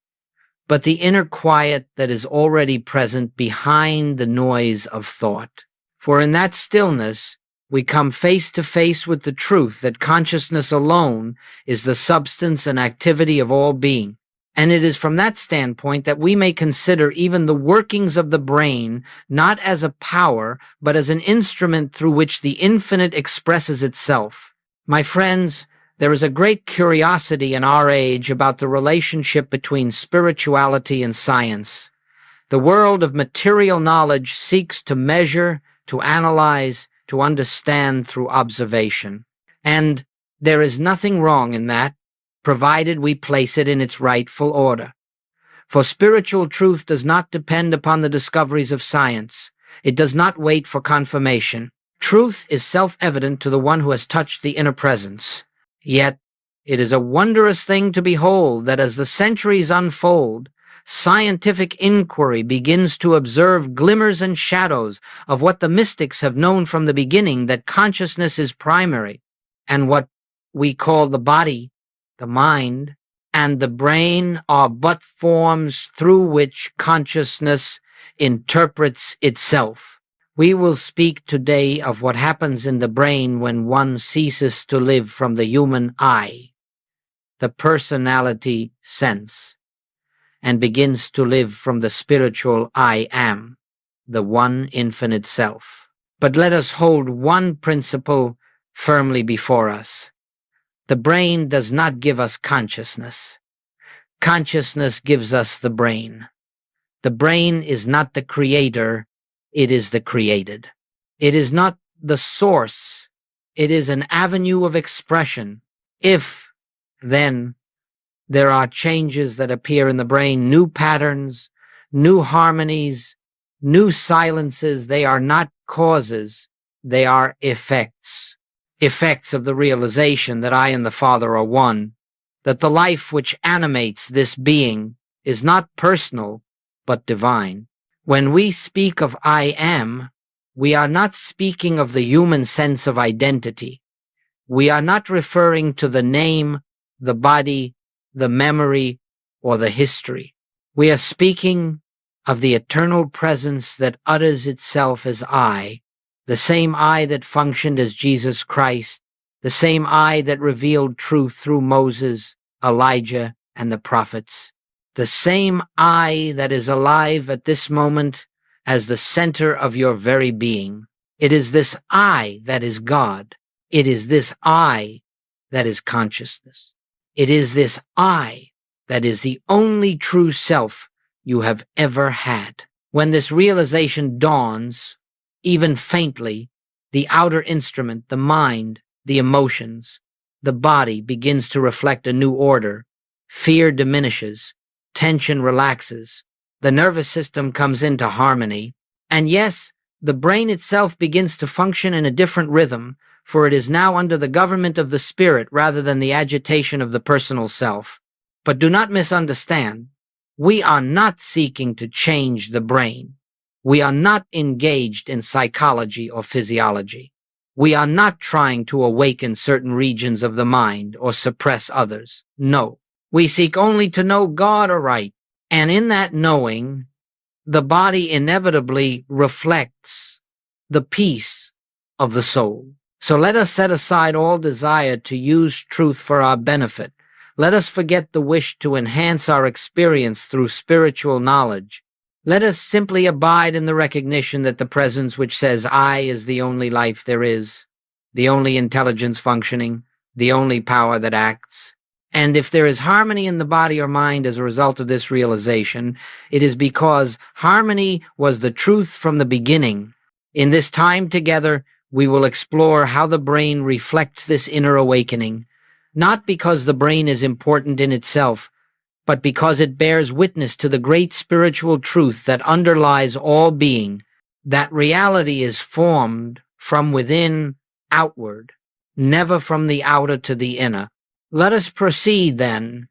but the inner quiet that is already present behind the noise of thought. For in that stillness, we come face to face with the truth that consciousness alone is the substance and activity of all being. And it is from that standpoint that we may consider even the workings of the brain not as a power, but as an instrument through which the infinite expresses itself. My friends, there is a great curiosity in our age about the relationship between spirituality and science. The world of material knowledge seeks to measure, to analyze, to understand through observation. And there is nothing wrong in that, provided we place it in its rightful order. For spiritual truth does not depend upon the discoveries of science. It does not wait for confirmation. Truth is self-evident to the one who has touched the inner presence. Yet, it is a wondrous thing to behold that as the centuries unfold, scientific inquiry begins to observe glimmers and shadows of what the mystics have known from the beginning, that consciousness is primary, and what we call the body, the mind, and the brain are but forms through which consciousness interprets itself. We will speak today of what happens in the brain when one ceases to live from the human I, the personality sense, and begins to live from the spiritual I am, the one infinite self. But let us hold one principle firmly before us. The brain does not give us consciousness. Consciousness gives us the brain. The brain is not the creator, it is the created. It is not the source, it is an avenue of expression. If, then, there are changes that appear in the brain, new patterns, new harmonies, new silences. They are not causes, they are effects. Effects of the realization that I and the Father are one, that the life which animates this being is not personal, but divine. When we speak of I am, We are not speaking of the human sense of identity. We are not referring to the name, the body, the memory, or the history. We are speaking of the eternal presence that utters itself as I, the same I that functioned as Jesus Christ, the same I that revealed truth through Moses, Elijah, and the prophets, the same I that is alive at this moment as the center of your very being. It is this I that is God. It is this I that is consciousness. It is this I that is the only true self you have ever had. When this realization dawns, even faintly, the outer instrument, the mind, the emotions, the body begins to reflect a new order. Fear diminishes, tension relaxes, the nervous system comes into harmony, and yes, the brain itself begins to function in a different rhythm, for it is now under the government of the spirit rather than the agitation of the personal self. But do not misunderstand. We are not seeking to change the brain. We are not engaged in psychology or physiology. We are not trying to awaken certain regions of the mind or suppress others. No. We seek only to know God aright, and in that knowing, the body inevitably reflects the peace of the soul. So let us set aside all desire to use truth for our benefit. Let us forget the wish to enhance our experience through spiritual knowledge. Let us simply abide in the recognition that the presence which says I is the only life there is, the only intelligence functioning, the only power that acts. And if there is harmony in the body or mind as a result of this realization, it is because harmony was the truth from the beginning. In this time together, we will explore how the brain reflects this inner awakening, not because the brain is important in itself, but because it bears witness to the great spiritual truth that underlies all being, that reality is formed from within outward, never from the outer to the inner. Let us proceed, then,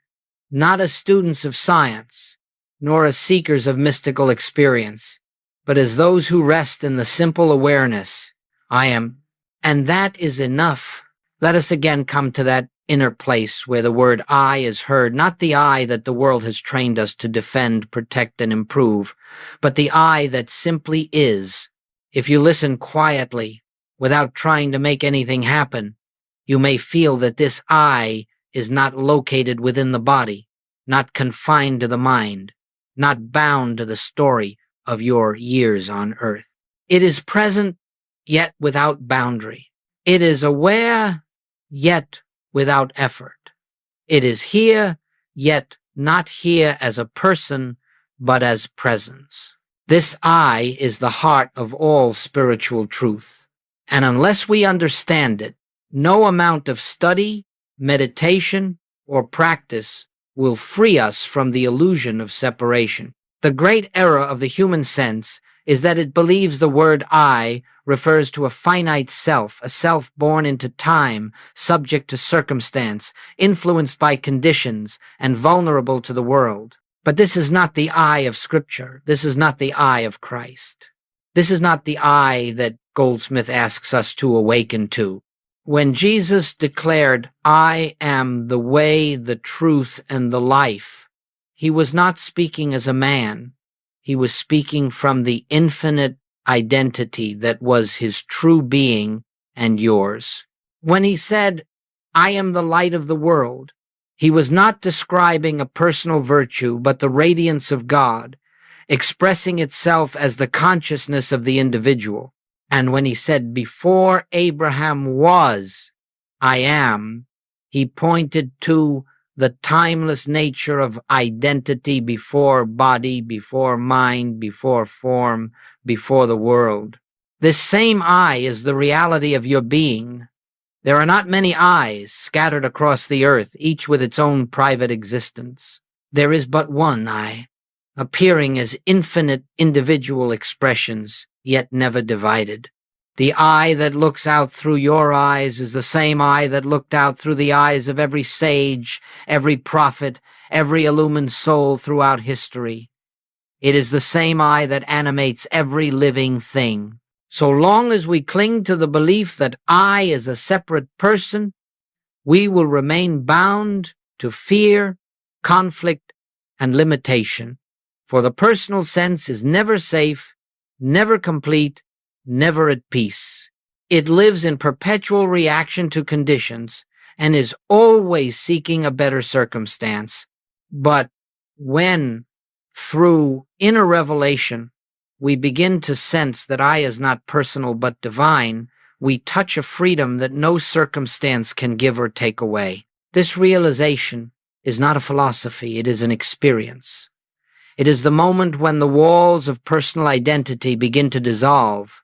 not as students of science, nor as seekers of mystical experience, but as those who rest in the simple awareness, I am, and that is enough. Let us again come to that inner place where the word I is heard, not the I that the world has trained us to defend, protect, and improve, but the I that simply is. If you listen quietly, without trying to make anything happen, you may feel that this I is not located within the body, not confined to the mind, not bound to the story of your years on earth. It is present, yet without boundary. It is aware, yet without effort. It is here, yet not here as a person, but as presence. This I is the heart of all spiritual truth. And unless we understand it, no amount of study, meditation, or practice will free us from the illusion of separation. The great error of the human sense is that it believes the word I refers to a finite self, a self born into time, subject to circumstance, influenced by conditions, and vulnerable to the world. But this is not the I of Scripture. This is not the I of Christ. This is not the I that Goldsmith asks us to awaken to. When Jesus declared, I am the way, the truth, and the life, he was not speaking as a man. He was speaking from the infinite identity that was his true being and yours. When he said, I am the light of the world, he was not describing a personal virtue, but the radiance of God, expressing itself as the consciousness of the individual. And when he said, before Abraham was, I am, he pointed to the timeless nature of identity before body, before mind, before form, before the world. This same I is the reality of your being. There are not many I's scattered across the earth, each with its own private existence. There is but one I, appearing as infinite individual expressions, yet never divided. The eye that looks out through your eyes is the same eye that looked out through the eyes of every sage, every prophet, every illumined soul throughout history. It is the same eye that animates every living thing. So long as we cling to the belief that I is a separate person, we will remain bound to fear, conflict, and limitation. For the personal sense is never safe, never complete, never at peace. It lives in perpetual reaction to conditions and is always seeking a better circumstance. But when, through inner revelation, we begin to sense that I is not personal but divine, we touch a freedom that no circumstance can give or take away. This realization is not a philosophy, it is an experience. It is the moment when the walls of personal identity begin to dissolve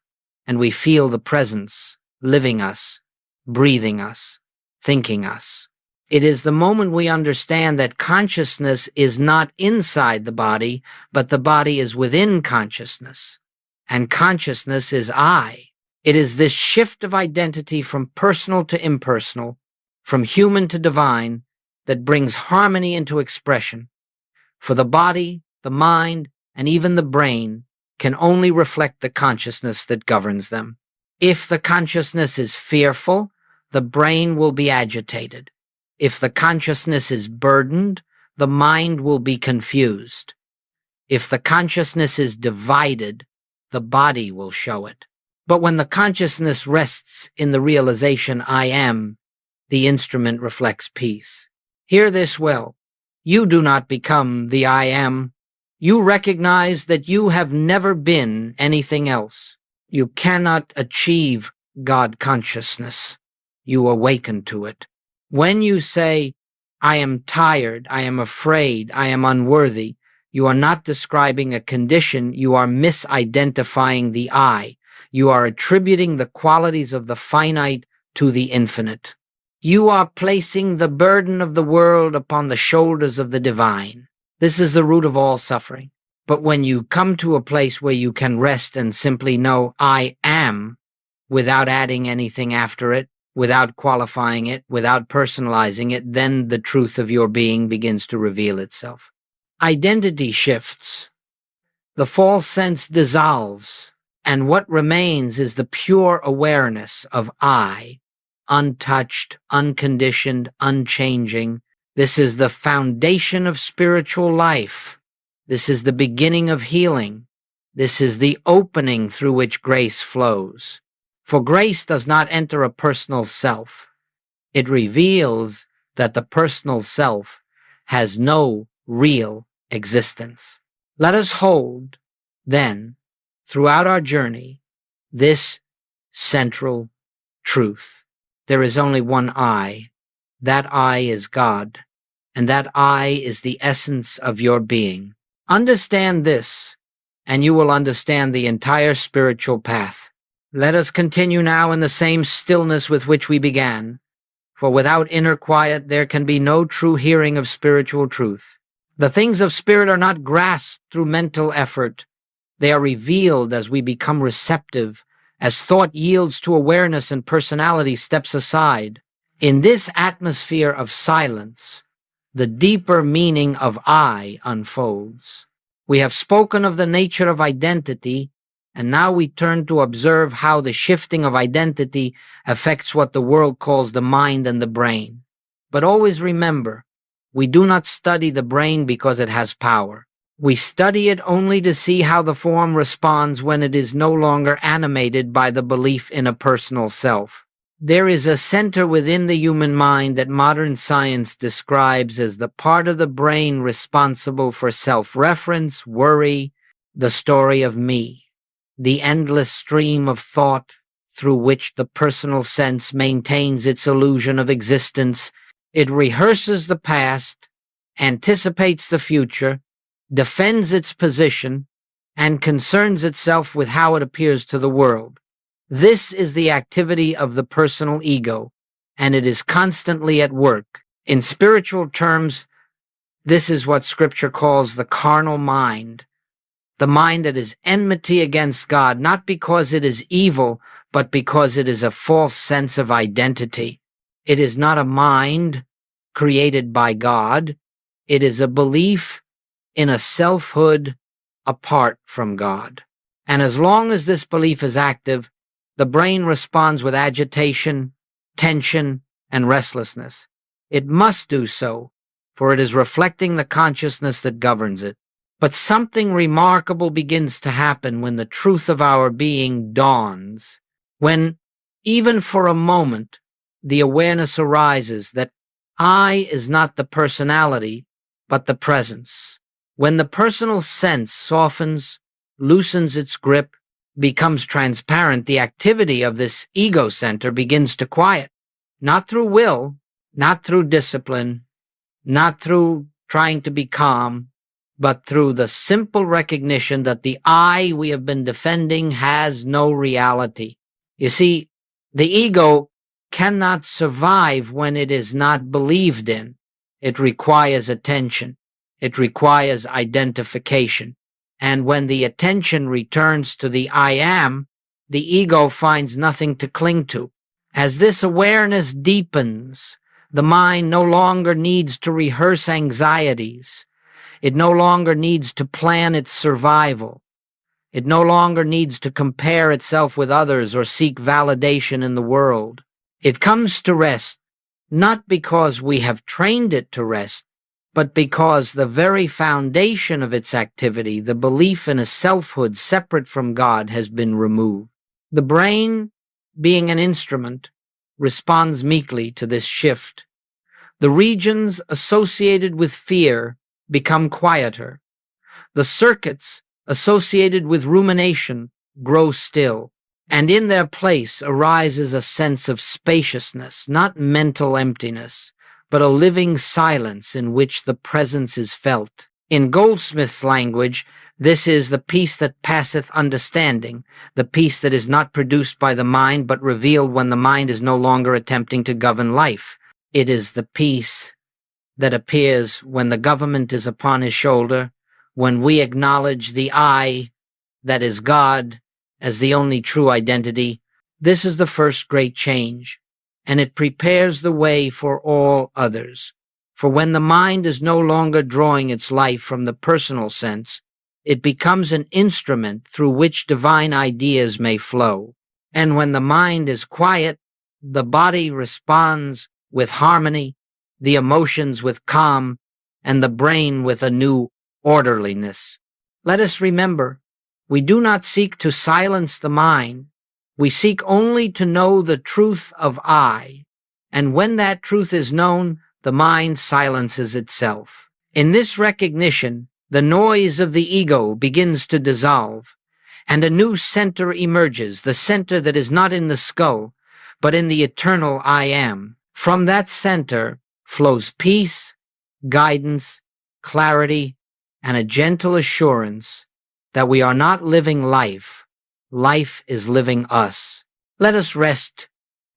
and we feel the presence living us, breathing us, thinking us. It is the moment we understand that consciousness is not inside the body, but the body is within consciousness, and consciousness is I. It is this shift of identity from personal to impersonal, from human to divine, that brings harmony into expression. For the body, the mind, and even the brain can only reflect the consciousness that governs them. If the consciousness is fearful, the brain will be agitated. If the consciousness is burdened, the mind will be confused. If the consciousness is divided, the body will show it. But when the consciousness rests in the realization I am, the instrument reflects peace. Hear this well. You do not become the I am. You recognize that you have never been anything else. You cannot achieve God consciousness. You awaken to it. When you say, I am tired, I am afraid, I am unworthy, you are not describing a condition, you are misidentifying the I. You are attributing the qualities of the finite to the infinite. You are placing the burden of the world upon the shoulders of the divine. This is the root of all suffering. But when you come to a place where you can rest and simply know I am, without adding anything after it, without qualifying it, without personalizing it, then the truth of your being begins to reveal itself. Identity shifts. The false sense dissolves, and what remains is the pure awareness of I, untouched, unconditioned, unchanging. This is the foundation of spiritual life. This is the beginning of healing. This is the opening through which grace flows. For grace does not enter a personal self. It reveals that the personal self has no real existence. Let us hold, then, throughout our journey, this central truth. There is only one I. That I is God, and that I is the essence of your being. Understand this, and you will understand the entire spiritual path. Let us continue now in the same stillness with which we began, for without inner quiet there can be no true hearing of spiritual truth. The things of spirit are not grasped through mental effort. They are revealed as we become receptive, as thought yields to awareness and personality steps aside. In this atmosphere of silence, the deeper meaning of I unfolds. We have spoken of the nature of identity, and now we turn to observe how the shifting of identity affects what the world calls the mind and the brain. But always remember, we do not study the brain because it has power. We study it only to see how the form responds when it is no longer animated by the belief in a personal self. There is a center within the human mind that modern science describes as the part of the brain responsible for self-reference, worry, the story of me, the endless stream of thought through which the personal sense maintains its illusion of existence. It rehearses the past, anticipates the future, defends its position, and concerns itself with how it appears to the world. This is the activity of the personal ego, and it is constantly at work. In spiritual terms, this is what Scripture calls the carnal mind, the mind that is enmity against God, not because it is evil, but because it is a false sense of identity. It is not a mind created by God. It is a belief in a selfhood apart from God. And as long as this belief is active, the brain responds with agitation, tension, and restlessness. It must do so, for it is reflecting the consciousness that governs it. But something remarkable begins to happen when the truth of our being dawns, when, even for a moment, the awareness arises that I is not the personality, but the presence. When the personal sense softens, loosens its grip, becomes transparent, the activity of this ego center begins to quiet, not through will, not through discipline, not through trying to be calm, but through the simple recognition that the I we have been defending has no reality. You see, the ego cannot survive when it is not believed in. It requires attention. It requires identification. And when the attention returns to the I am, the ego finds nothing to cling to. As this awareness deepens, the mind no longer needs to rehearse anxieties. It no longer needs to plan its survival. It no longer needs to compare itself with others or seek validation in the world. It comes to rest, not because we have trained it to rest, but because the very foundation of its activity, the belief in a selfhood separate from God, has been removed. The brain, being an instrument, responds meekly to this shift. The regions associated with fear become quieter. The circuits associated with rumination grow still, and in their place arises a sense of spaciousness, not mental emptiness, but a living silence in which the presence is felt. In Goldsmith's language, this is the peace that passeth understanding, the peace that is not produced by the mind but revealed when the mind is no longer attempting to govern life. It is the peace that appears when the government is upon his shoulder, when we acknowledge the I, that is God, as the only true identity. This is the first great change, and it prepares the way for all others. For when the mind is no longer drawing its life from the personal sense, it becomes an instrument through which divine ideas may flow. And when the mind is quiet, the body responds with harmony, the emotions with calm, and the brain with a new orderliness. Let us remember, we do not seek to silence the mind. We seek only to know the truth of I, and when that truth is known, the mind silences itself. In this recognition, the noise of the ego begins to dissolve, and a new center emerges, the center that is not in the skull, but in the eternal I am. From that center flows peace, guidance, clarity, and a gentle assurance that we are not living life. Life is living us. Let us rest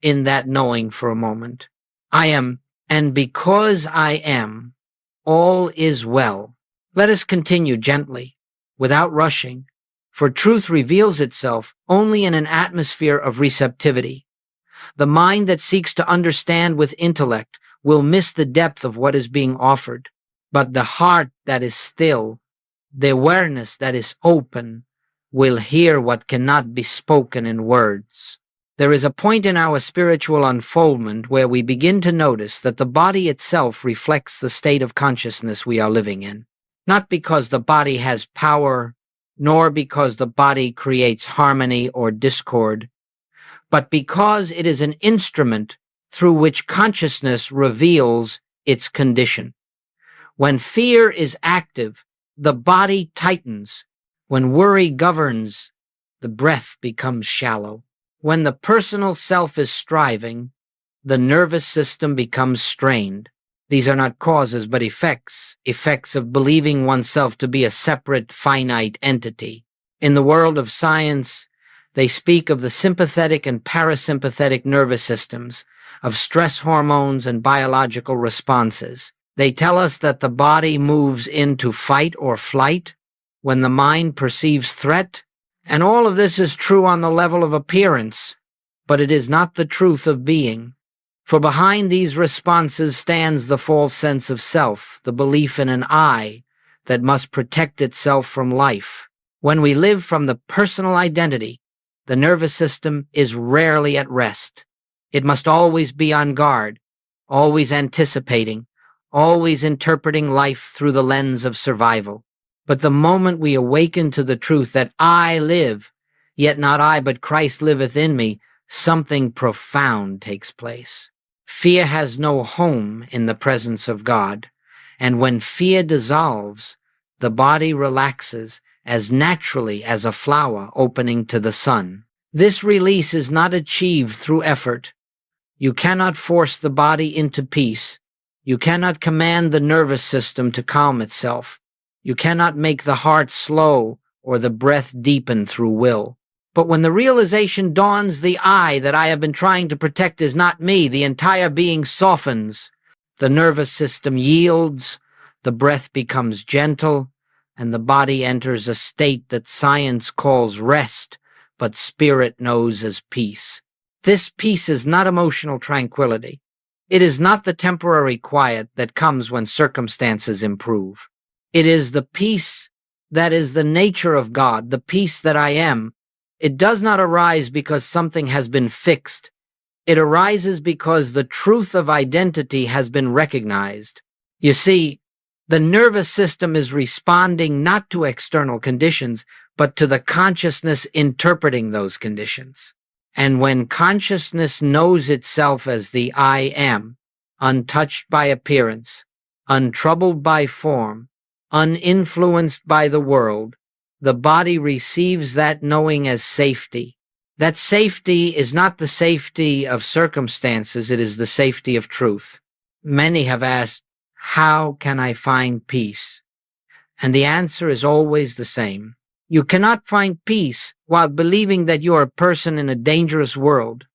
in that knowing for a moment. I am, and because I am, all is well. Let us continue gently, without rushing, for truth reveals itself only in an atmosphere of receptivity. The mind that seeks to understand with intellect will miss the depth of what is being offered, but the heart that is still, the awareness that is open, will hear what cannot be spoken in words. There is a point in our spiritual unfoldment where we begin to notice that the body itself reflects the state of consciousness we are living in, not because the body has power, nor because the body creates harmony or discord, but because it is an instrument through which consciousness reveals its condition. When fear is active, the body tightens. When worry governs, the breath becomes shallow. When the personal self is striving, the nervous system becomes strained. These are not causes but effects of believing oneself to be a separate, finite entity. In the world of science, they speak of the sympathetic and parasympathetic nervous systems, of stress hormones and biological responses. They tell us that the body moves into fight or flight when the mind perceives threat, and all of this is true on the level of appearance, but it is not the truth of being. For behind these responses stands the false sense of self, the belief in an I that must protect itself from life. When we live from the personal identity, the nervous system is rarely at rest. It must always be on guard, always anticipating, always interpreting life through the lens of survival. But the moment we awaken to the truth that I live, yet not I but Christ liveth in me, something profound takes place. Fear has no home in the presence of God, and when fear dissolves, the body relaxes as naturally as a flower opening to the sun. This release is not achieved through effort. You cannot force the body into peace. You cannot command the nervous system to calm itself. You cannot make the heart slow or the breath deepen through will. But when the realization dawns, the I that I have been trying to protect is not me, the entire being softens. The nervous system yields, the breath becomes gentle, and the body enters a state that science calls rest, but spirit knows as peace. This peace is not emotional tranquility. It is not the temporary quiet that comes when circumstances improve. It is the peace that is the nature of God, the peace that I am. It does not arise because something has been fixed. It arises because the truth of identity has been recognized. You see, the nervous system is responding not to external conditions, but to the consciousness interpreting those conditions. And when consciousness knows itself as the I am, untouched by appearance, untroubled by form, uninfluenced by the world, the body receives that knowing as safety. That safety is not the safety of circumstances, it is the safety of truth. Many have asked, how can I find peace? And the answer is always the same. You cannot find peace while believing that you are a person in a dangerous world.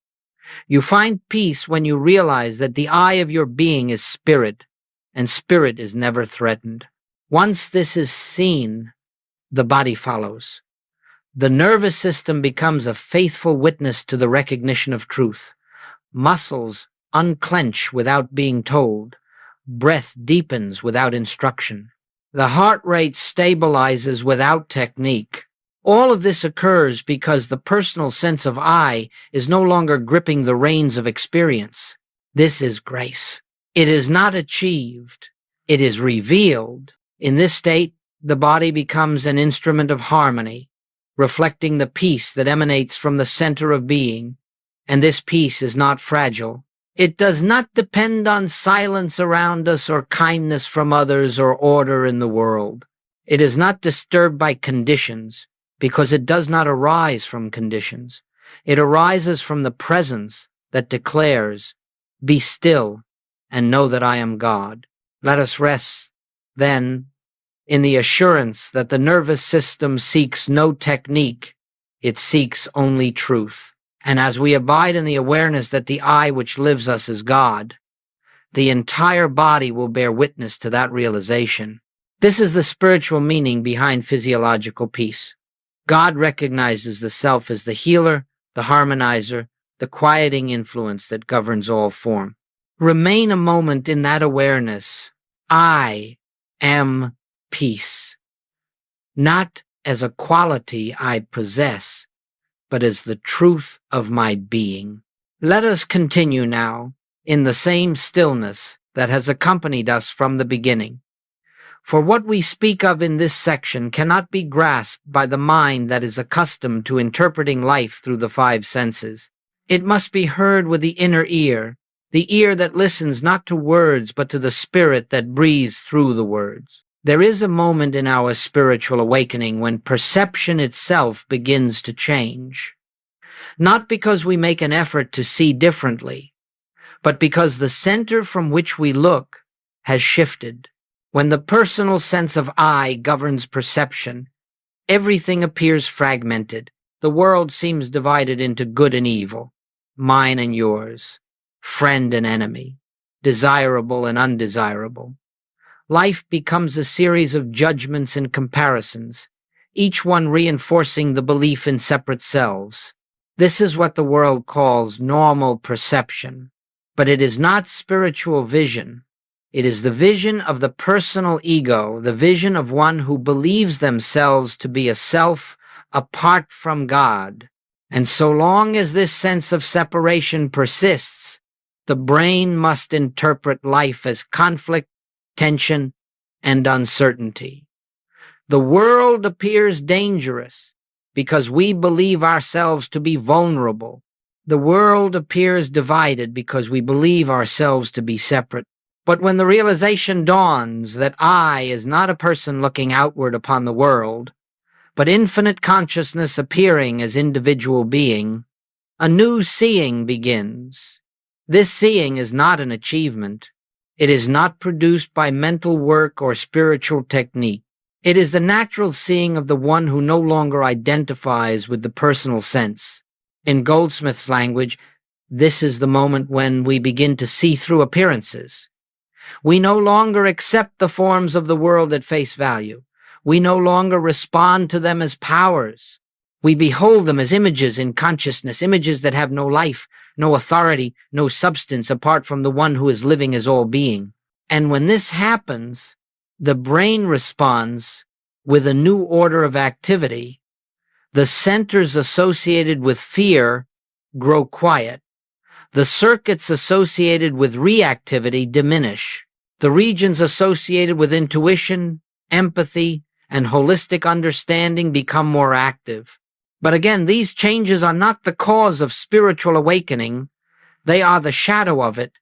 You find peace when you realize that the I of your being is spirit, and spirit is never threatened. Once this is seen, the body follows. The nervous system becomes a faithful witness to the recognition of truth. Muscles unclench without being told. Breath deepens without instruction. The heart rate stabilizes without technique. All of this occurs because the personal sense of I is no longer gripping the reins of experience. This is grace. It is not achieved. It is revealed. In this state, the body becomes an instrument of harmony, reflecting the peace that emanates from the center of being. And this peace is not fragile. It does not depend on silence around us or kindness from others or order in the world. It is not disturbed by conditions because it does not arise from conditions. It arises from the presence that declares, "Be still and know that I am God." Let us rest, then, in the assurance that the nervous system seeks no technique, it seeks only truth. And as we abide in the awareness that the I which lives us is God, the entire body will bear witness to that realization. This is the spiritual meaning behind physiological peace. God recognizes the self as the healer, the harmonizer, the quieting influence that governs all form. Remain a moment in that awareness. I am peace, not as a quality I possess, but as the truth of my being. Let us continue now in the same stillness that has accompanied us from the beginning. For what we speak of in this section cannot be grasped by the mind that is accustomed to interpreting life through the five senses. It must be heard with the inner ear, the ear that listens not to words but to the spirit that breathes through the words. There is a moment in our spiritual awakening when perception itself begins to change. Not because we make an effort to see differently, but because the center from which we look has shifted. When the personal sense of I governs perception, everything appears fragmented. The world seems divided into good and evil, mine and yours, friend and enemy, desirable and undesirable. Life becomes a series of judgments and comparisons, each one reinforcing the belief in separate selves. This is what the world calls normal perception, but it is not spiritual vision. It is the vision of the personal ego, the vision of one who believes themselves to be a self apart from God. And so long as this sense of separation persists, the brain must interpret life as conflict, tension, and uncertainty. The world appears dangerous because we believe ourselves to be vulnerable. The world appears divided because we believe ourselves to be separate. But when the realization dawns that I is not a person looking outward upon the world, but infinite consciousness appearing as individual being, a new seeing begins. This seeing is not an achievement. It is not produced by mental work or spiritual technique. It is the natural seeing of the one who no longer identifies with the personal sense. In Goldsmith's language, this is the moment when we begin to see through appearances. We no longer accept the forms of the world at face value. We no longer respond to them as powers. We behold them as images in consciousness, images that have no life, no authority, no substance apart from the one who is living as all being. And when this happens, the brain responds with a new order of activity. The centers associated with fear grow quiet. The circuits associated with reactivity diminish. The regions associated with intuition, empathy, and holistic understanding become more active. But again, these changes are not the cause of spiritual awakening. They are the shadow of it.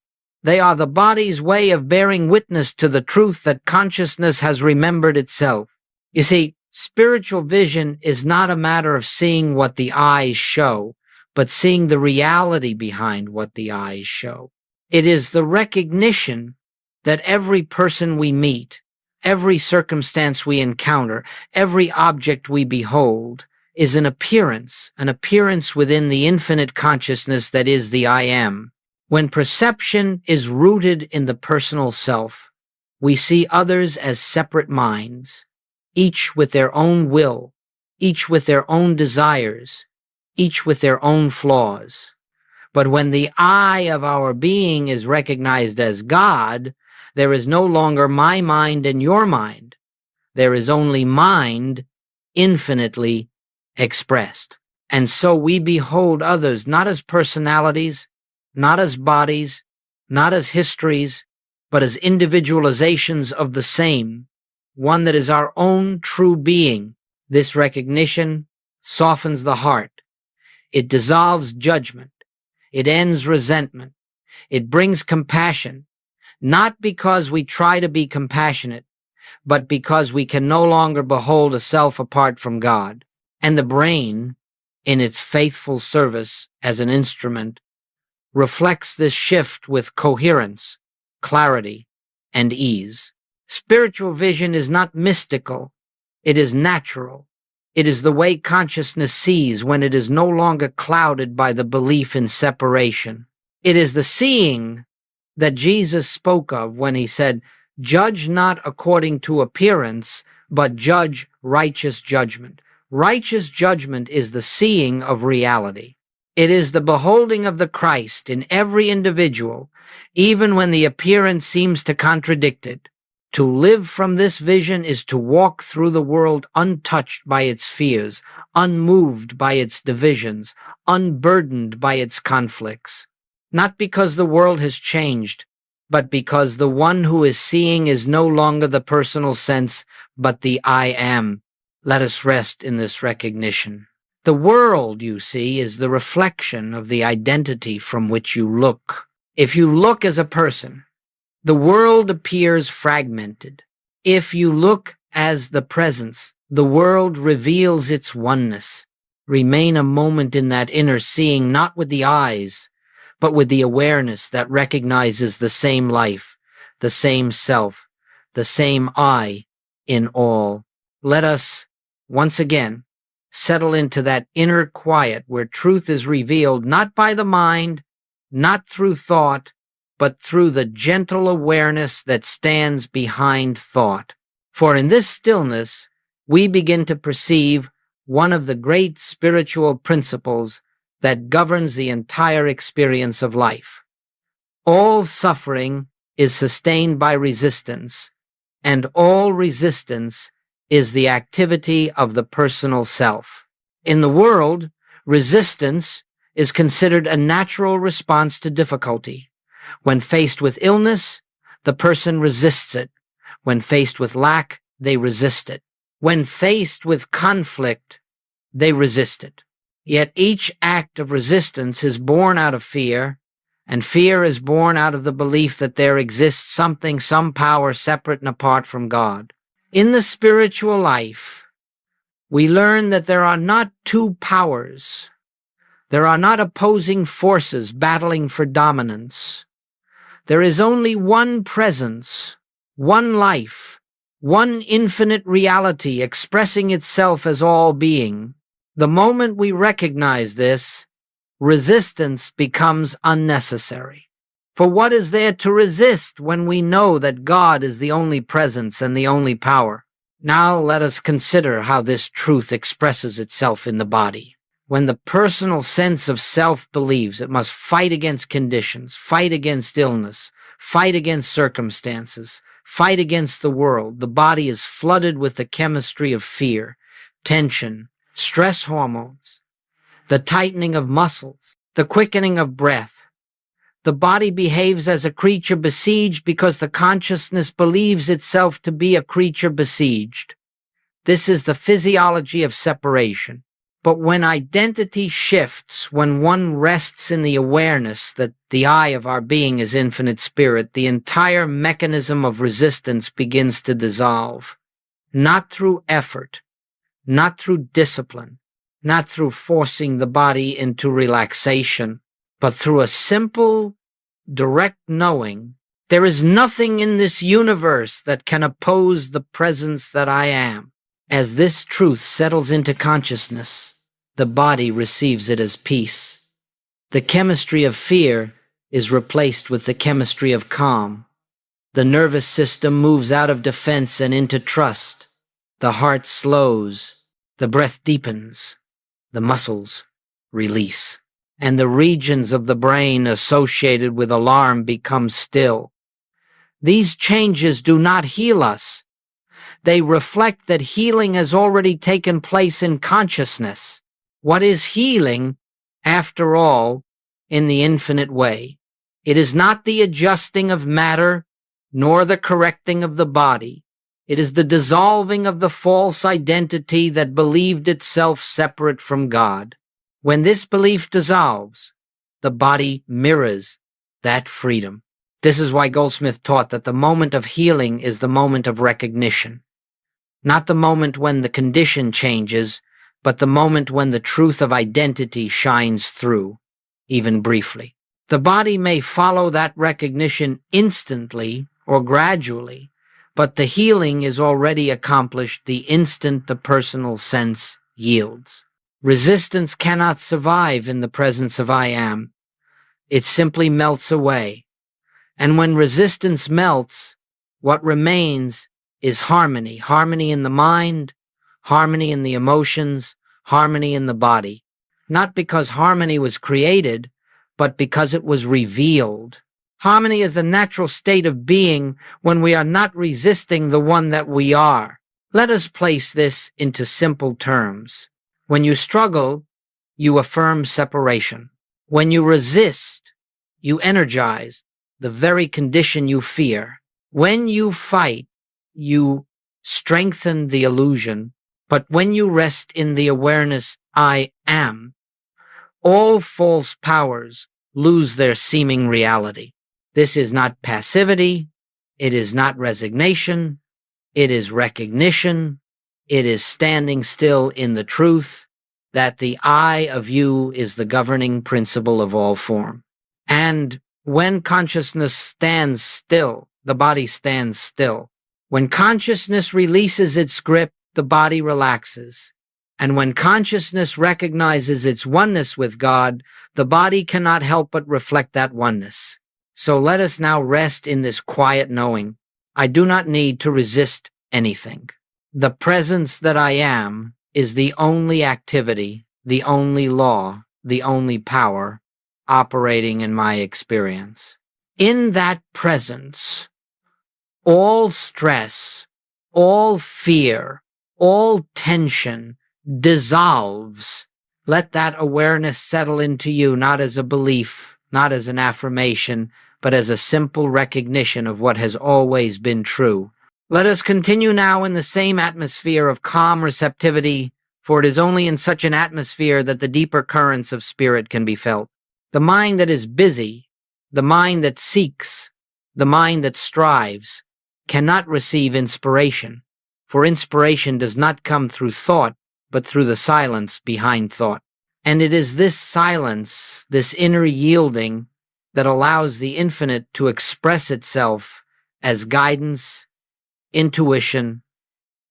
They are the body's way of bearing witness to the truth that consciousness has remembered itself. You see, spiritual vision is not a matter of seeing what the eyes show, but seeing the reality behind what the eyes show. It is the recognition that every person we meet, every circumstance we encounter, every object we behold is an appearance within the infinite consciousness that is the I am. When perception is rooted in the personal self, we see others as separate minds, each with their own will, each with their own desires, each with their own flaws. But when the I of our being is recognized as God, there is no longer my mind and your mind. There is only mind infinitely expressed. And so we behold others not as personalities, not as bodies, not as histories, but as individualizations of the same, one that is our own true being. This recognition softens the heart. It dissolves judgment. It ends resentment. It brings compassion, not because we try to be compassionate, but because we can no longer behold a self apart from God. And the brain, in its faithful service as an instrument, reflects this shift with coherence, clarity, and ease. Spiritual vision is not mystical. It is natural. It is the way consciousness sees when it is no longer clouded by the belief in separation. It is the seeing that Jesus spoke of when he said, "Judge not according to appearance, but judge righteous judgment." Righteous judgment is the seeing of reality. It is the beholding of the Christ in every individual, even when the appearance seems to contradict it. To live from this vision is to walk through the world untouched by its fears, unmoved by its divisions, unburdened by its conflicts. Not because the world has changed, but because the one who is seeing is no longer the personal sense, but the I am. Let us rest in this recognition. The world, you see, is the reflection of the identity from which you look. If you look as a person, the world appears fragmented. If you look as the presence, the world reveals its oneness. Remain a moment in that inner seeing, not with the eyes, but with the awareness that recognizes the same life, the same self, the same I in all. Let us, once again, settle into that inner quiet where truth is revealed not by the mind, not through thought, but through the gentle awareness that stands behind thought. For in this stillness, we begin to perceive one of the great spiritual principles that governs the entire experience of life. All suffering is sustained by resistance, and all resistance is the activity of the personal self. In the world, resistance is considered a natural response to difficulty. When faced with illness, the person resists it. When faced with lack, they resist it. When faced with conflict, they resist it. Yet each act of resistance is born out of fear, and fear is born out of the belief that there exists something, some power separate and apart from God. In the spiritual life, we learn that there are not two powers. There are not opposing forces battling for dominance. There is only one presence, one life, one infinite reality expressing itself as all being. The moment we recognize this, resistance becomes unnecessary. For what is there to resist when we know that God is the only presence and the only power? Now let us consider how this truth expresses itself in the body. When the personal sense of self believes it must fight against conditions, fight against illness, fight against circumstances, fight against the world, the body is flooded with the chemistry of fear, tension, stress hormones, the tightening of muscles, the quickening of breath. The body behaves as a creature besieged because the consciousness believes itself to be a creature besieged. This is the physiology of separation. But when identity shifts, when one rests in the awareness that the I of our being is infinite spirit, the entire mechanism of resistance begins to dissolve. Not through effort, not through discipline, not through forcing the body into relaxation, but through a simple, direct knowing. There is nothing in this universe that can oppose the presence that I am. As this truth settles into consciousness, the body receives it as peace. The chemistry of fear is replaced with the chemistry of calm. The nervous system moves out of defense and into trust. The heart slows, the breath deepens, the muscles release, and the regions of the brain associated with alarm become still. These changes do not heal us. They reflect that healing has already taken place in consciousness. What is healing, after all, in the infinite way? It is not the adjusting of matter, nor the correcting of the body. It is the dissolving of the false identity that believed itself separate from God. When this belief dissolves, the body mirrors that freedom. This is why Goldsmith taught that the moment of healing is the moment of recognition. Not the moment when the condition changes, but the moment when the truth of identity shines through, even briefly. The body may follow that recognition instantly or gradually, but the healing is already accomplished the instant the personal sense yields. Resistance cannot survive in the presence of I am. It simply melts away. And when resistance melts, what remains is harmony. Harmony in the mind, harmony in the emotions, harmony in the body. Not because harmony was created, but because it was revealed. Harmony is the natural state of being when we are not resisting the one that we are. Let us place this into simple terms. When you struggle, you affirm separation. When you resist, you energize the very condition you fear. When you fight, you strengthen the illusion. But when you rest in the awareness, I am, all false powers lose their seeming reality. This is not passivity. It is not resignation. It is recognition. It is standing still in the truth that the I of you is the governing principle of all form. And when consciousness stands still, the body stands still. When consciousness releases its grip, the body relaxes. And when consciousness recognizes its oneness with God, the body cannot help but reflect that oneness. So let us now rest in this quiet knowing. I do not need to resist anything. The presence that I am is the only activity, the only law, the only power operating in my experience. In that presence, all stress, all fear, all tension dissolves. Let that awareness settle into you, not as a belief, not as an affirmation, but as a simple recognition of what has always been true. Let us continue now in the same atmosphere of calm receptivity, for it is only in such an atmosphere that the deeper currents of spirit can be felt. The mind that is busy, the mind that seeks, the mind that strives, cannot receive inspiration, for inspiration does not come through thought, but through the silence behind thought. And it is this silence, this inner yielding, that allows the infinite to express itself as guidance, intuition,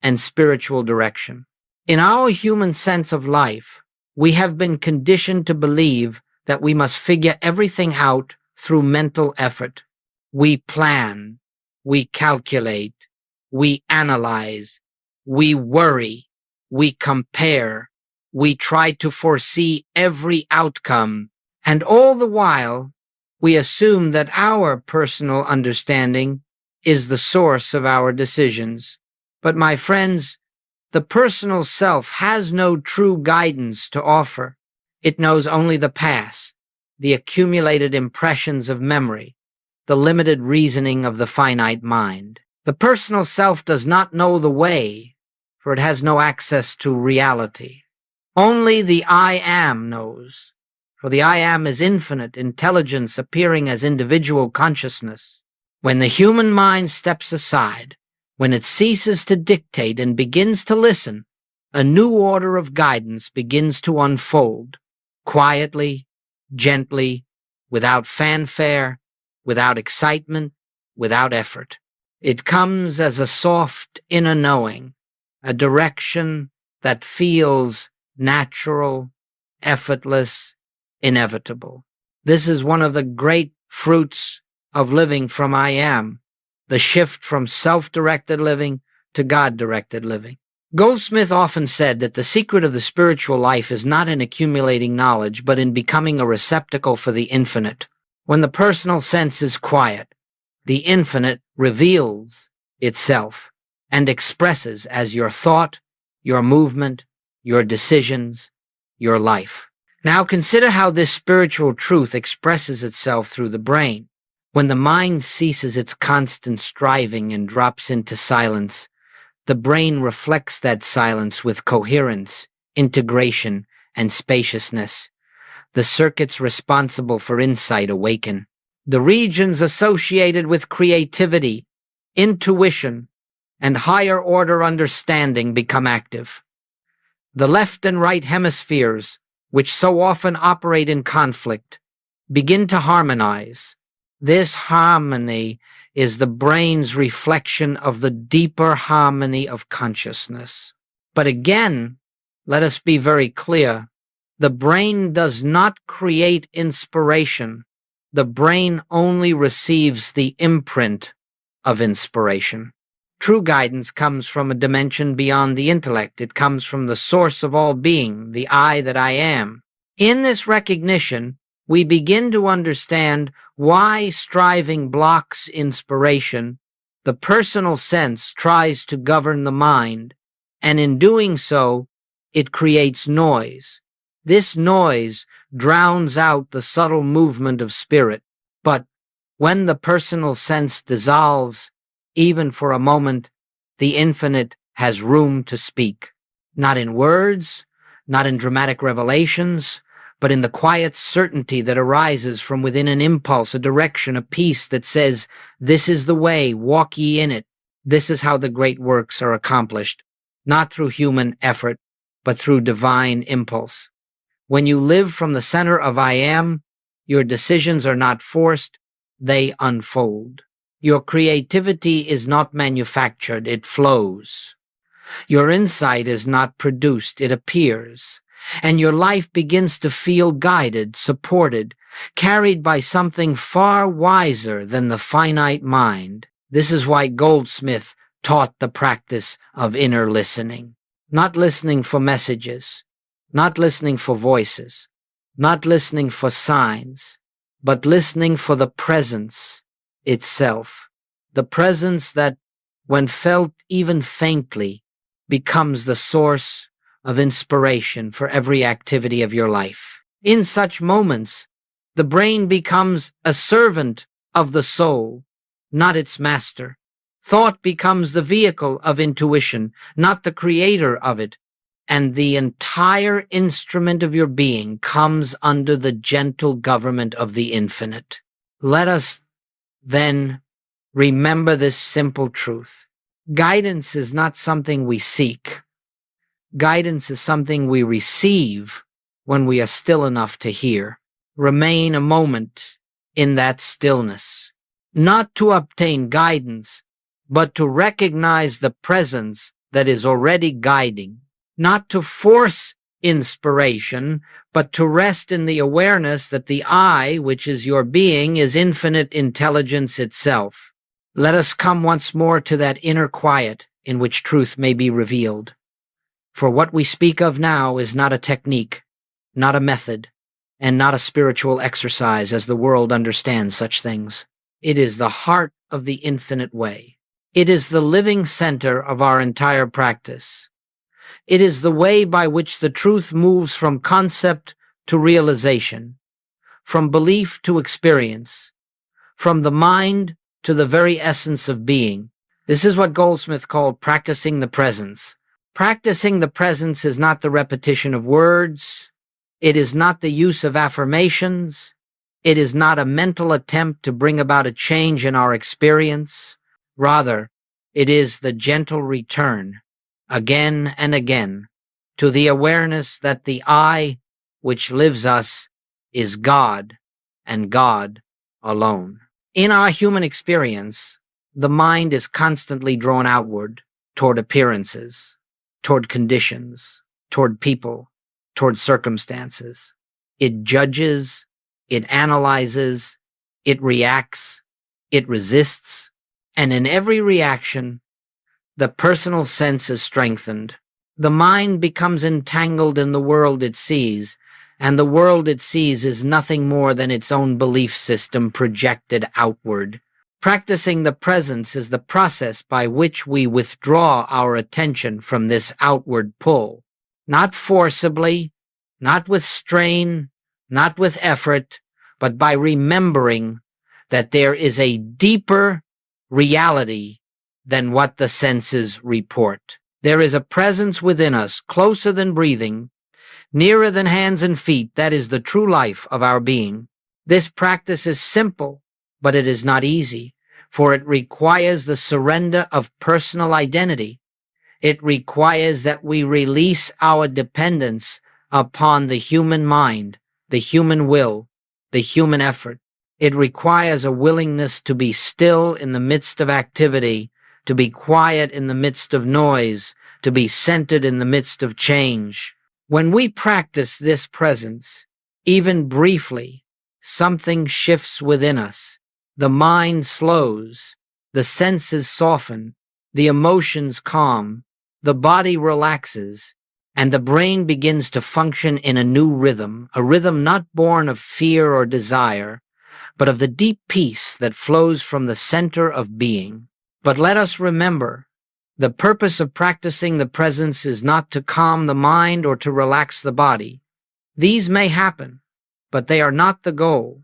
and spiritual direction. In our human sense of life, we have been conditioned to believe that we must figure everything out through mental effort. We plan, we calculate, we analyze, we worry, we compare, we try to foresee every outcome, and all the while, we assume that our personal understanding is the source of our decisions. But my friends, the personal self has no true guidance to offer. It knows only the past, the accumulated impressions of memory, the limited reasoning of the finite mind. The personal self does not know the way, for it has no access to reality. Only the I Am knows, for the I Am is infinite intelligence appearing as individual consciousness. When the human mind steps aside, when it ceases to dictate and begins to listen, a new order of guidance begins to unfold, quietly, gently, without fanfare, without excitement, without effort. It comes as a soft inner knowing, a direction that feels natural, effortless, inevitable. This is one of the great fruits of living from I Am, the shift from self-directed living to God-directed living. Goldsmith often said that the secret of the spiritual life is not in accumulating knowledge, but in becoming a receptacle for the infinite. When the personal sense is quiet, the infinite reveals itself and expresses as your thought, your movement, your decisions, your life. Now consider how this spiritual truth expresses itself through the brain. When the mind ceases its constant striving and drops into silence, the brain reflects that silence with coherence, integration, and spaciousness. The circuits responsible for insight awaken. The regions associated with creativity, intuition, and higher order understanding become active. The left and right hemispheres, which so often operate in conflict, begin to harmonize. This harmony is the brain's reflection of the deeper harmony of consciousness. But again, let us be very clear, the brain does not create inspiration. The brain only receives the imprint of inspiration. True guidance comes from a dimension beyond the intellect. It comes from the source of all being, the I that I am. In this recognition, we begin to understand why striving blocks inspiration. The personal sense tries to govern the mind, and in doing so, it creates noise. This noise drowns out the subtle movement of spirit. But when the personal sense dissolves, even for a moment, the infinite has room to speak. Not in words, not in dramatic revelations, but in the quiet certainty that arises from within an impulse, a direction, a peace that says, "This is the way, walk ye in it." This is how the great works are accomplished, not through human effort, but through divine impulse. When you live from the center of I Am, your decisions are not forced, they unfold. Your creativity is not manufactured, it flows. Your insight is not produced, it appears. And your life begins to feel guided, supported, carried by something far wiser than the finite mind. This is why Goldsmith taught the practice of inner listening. Not listening for messages, not listening for voices, not listening for signs, but listening for the presence itself. The presence that, when felt even faintly, becomes the source of inspiration for every activity of your life. In such moments, the brain becomes a servant of the soul, not its master. Thought becomes the vehicle of intuition, not the creator of it, and the entire instrument of your being comes under the gentle government of the infinite. Let us then remember this simple truth. Guidance is not something we seek. Guidance is something we receive when we are still enough to hear. Remain a moment in that stillness, not to obtain guidance, but to recognize the presence that is already guiding, not to force inspiration, but to rest in the awareness that the I, which is your being, is infinite intelligence itself. Let us come once more to that inner quiet in which truth may be revealed. For what we speak of now is not a technique, not a method, and not a spiritual exercise as the world understands such things. It is the heart of the infinite way. It is the living center of our entire practice. It is the way by which the truth moves from concept to realization, from belief to experience, from the mind to the very essence of being. This is what Goldsmith called practicing the presence. Practicing the presence is not the repetition of words. It is not the use of affirmations. It is not a mental attempt to bring about a change in our experience. Rather, it is the gentle return, again and again, to the awareness that the I which lives us is God and God alone. In our human experience, the mind is constantly drawn outward toward appearances, toward conditions, toward people, toward circumstances. It judges, it analyzes, it reacts, it resists, and in every reaction, the personal sense is strengthened. The mind becomes entangled in the world it sees, and the world it sees is nothing more than its own belief system projected outward. Practicing the presence is the process by which we withdraw our attention from this outward pull, not forcibly, not with strain, not with effort, but by remembering that there is a deeper reality than what the senses report. There is a presence within us, closer than breathing, nearer than hands and feet. That is the true life of our being. This practice is simple, but it is not easy, for it requires the surrender of personal identity. It requires that we release our dependence upon the human mind, the human will, the human effort. It requires a willingness to be still in the midst of activity, to be quiet in the midst of noise, to be centered in the midst of change. When we practice this presence, even briefly, something shifts within us. The mind slows, the senses soften, the emotions calm, the body relaxes, and the brain begins to function in a new rhythm, a rhythm not born of fear or desire, but of the deep peace that flows from the center of being. But let us remember, the purpose of practicing the presence is not to calm the mind or to relax the body. These may happen, but they are not the goal.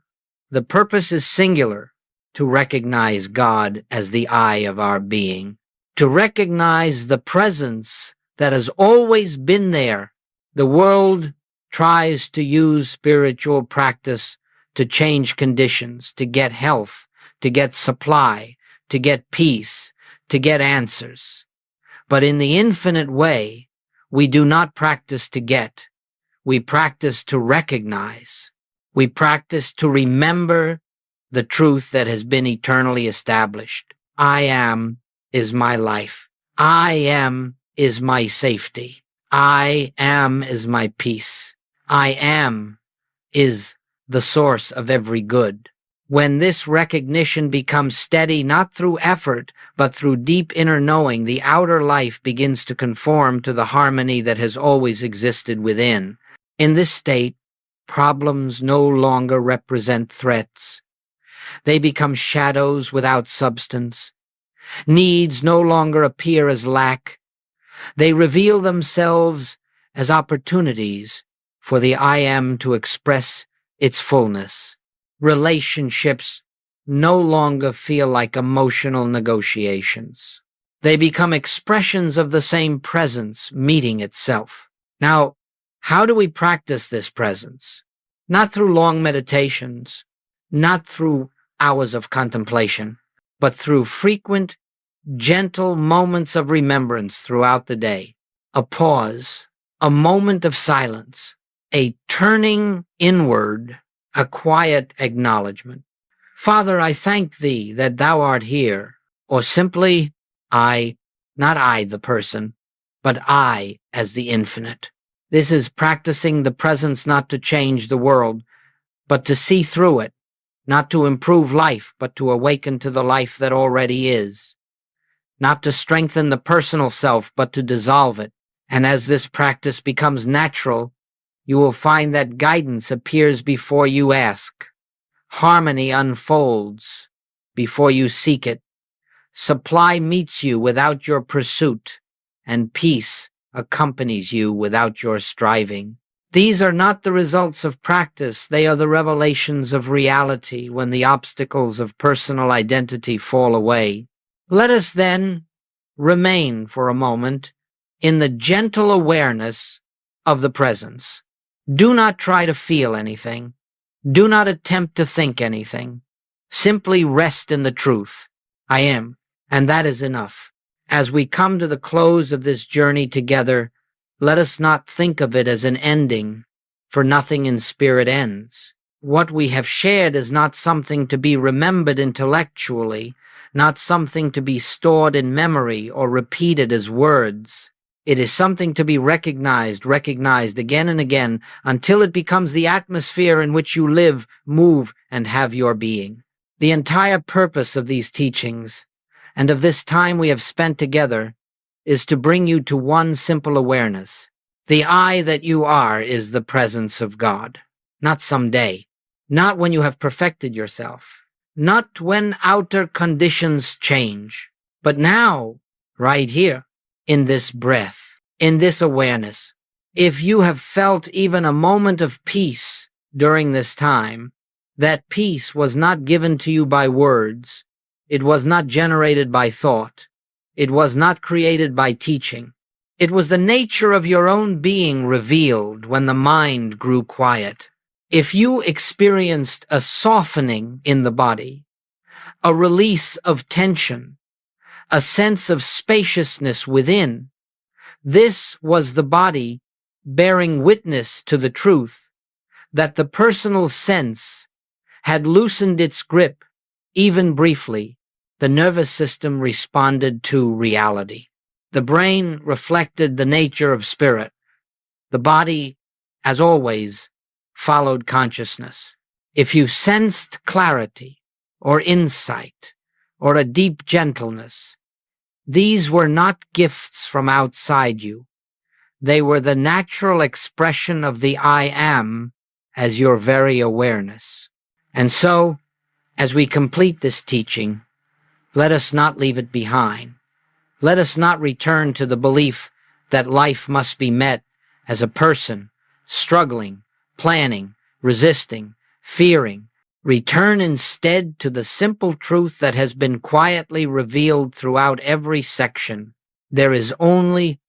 The purpose is singular, to recognize God as the I of our being, to recognize the presence that has always been there. The world tries to use spiritual practice to change conditions, to get health, to get supply, to get peace, to get answers. But in the infinite way, we do not practice to get. We practice to recognize. We practice to remember the truth that has been eternally established. I am is my life. I am is my safety. I am is my peace. I am is the source of every good. When this recognition becomes steady, not through effort, but through deep inner knowing, the outer life begins to conform to the harmony that has always existed within. In this state, Problems no longer represent threats. They become shadows without substance. Needs no longer appear as lack. They reveal themselves as opportunities for the I am to express its fullness. Relationships no longer feel like emotional negotiations. They become expressions of the same presence meeting itself. Now, how do we practice this presence? Not through long meditations, not through hours of contemplation, but through frequent, gentle moments of remembrance throughout the day. A pause, a moment of silence, a turning inward, a quiet acknowledgement. Father, I thank thee that thou art here, or simply I, not I the person, but I as the infinite. This is practicing the presence not to change the world, but to see through it, not to improve life, but to awaken to the life that already is, not to strengthen the personal self, but to dissolve it. And as this practice becomes natural, you will find that guidance appears before you ask. Harmony unfolds before you seek it. Supply meets you without your pursuit, and peace accompanies you without your striving. These are not the results of practice, they are the revelations of reality when the obstacles of personal identity fall away. Let us then remain for a moment in the gentle awareness of the presence. Do not try to feel anything. Do not attempt to think anything. Simply rest in the truth. I am, and that is enough. As we come to the close of this journey together, let us not think of it as an ending, for nothing in spirit ends. What we have shared is not something to be remembered intellectually, not something to be stored in memory or repeated as words. It is something to be recognized again and again, until it becomes the atmosphere in which you live, move, and have your being. The entire purpose of these teachings, and of this time we have spent together, is to bring you to one simple awareness. The I that you are is the presence of God. Not someday, not when you have perfected yourself, not when outer conditions change, but now, right here, in this breath, in this awareness. If you have felt even a moment of peace during this time, that peace was not given to you by words, it was not generated by thought, it was not created by teaching. It was the nature of your own being revealed when the mind grew quiet. If you experienced a softening in the body, a release of tension, a sense of spaciousness within, this was the body bearing witness to the truth that the personal sense had loosened its grip, even briefly. The nervous system responded to reality. The brain reflected the nature of spirit. The body, as always, followed consciousness. If you sensed clarity or insight or a deep gentleness, these were not gifts from outside you. They were the natural expression of the I am as your very awareness. And so, as we complete this teaching, let us not leave it behind. Let us not return to the belief that life must be met as a person, struggling, planning, resisting, fearing. Return instead to the simple truth that has been quietly revealed throughout every section. There is only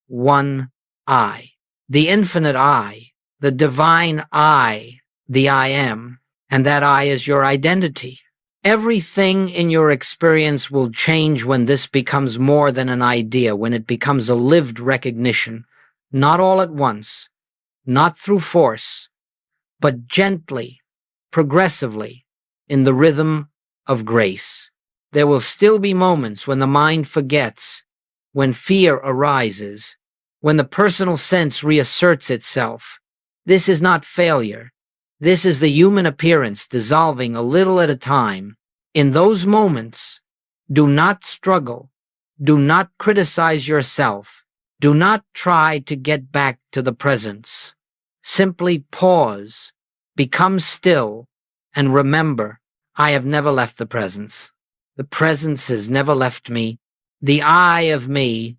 one I, the infinite I, the divine I, the I am, and that I is your identity. Everything in your experience will change when this becomes more than an idea, when it becomes a lived recognition, not all at once, not through force, but gently, progressively, in the rhythm of grace. There will still be moments when the mind forgets, when fear arises, when the personal sense reasserts itself. This is not failure. This is the human appearance dissolving a little at a time. In those moments, do not struggle. Do not criticize yourself. Do not try to get back to the presence. Simply pause Become still and remember, I have never left the presence. The presence has never left me. The I of me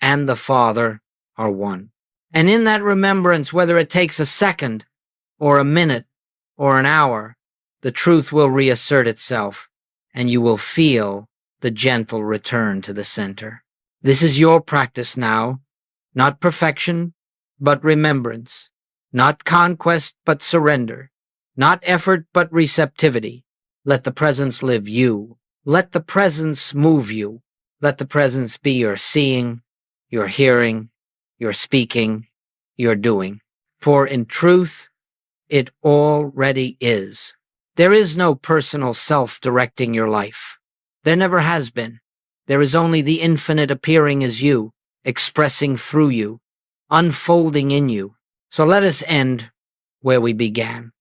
and the Father are one. And in that remembrance, whether it takes a second or a minute or an hour, the truth will reassert itself and you will feel the gentle return to the center. This is your practice now, not perfection, but remembrance, not conquest, but surrender, not effort, but receptivity. Let the presence live you. Let the presence move you. Let the presence be your seeing, your hearing, your speaking, your doing. For in truth, it already is. There is no personal self directing your life. There never has been. There is only the infinite appearing as you, expressing through you, unfolding in you. So let us end where we began,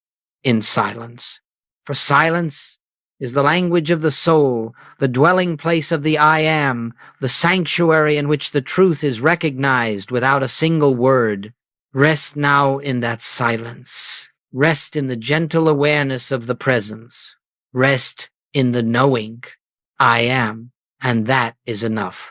in silence. For silence is the language of the soul, the dwelling place of the I am, the sanctuary in which the truth is recognized without a single word. Rest now in that silence. Rest in the gentle awareness of the presence. Rest in the knowing I am, and that is enough.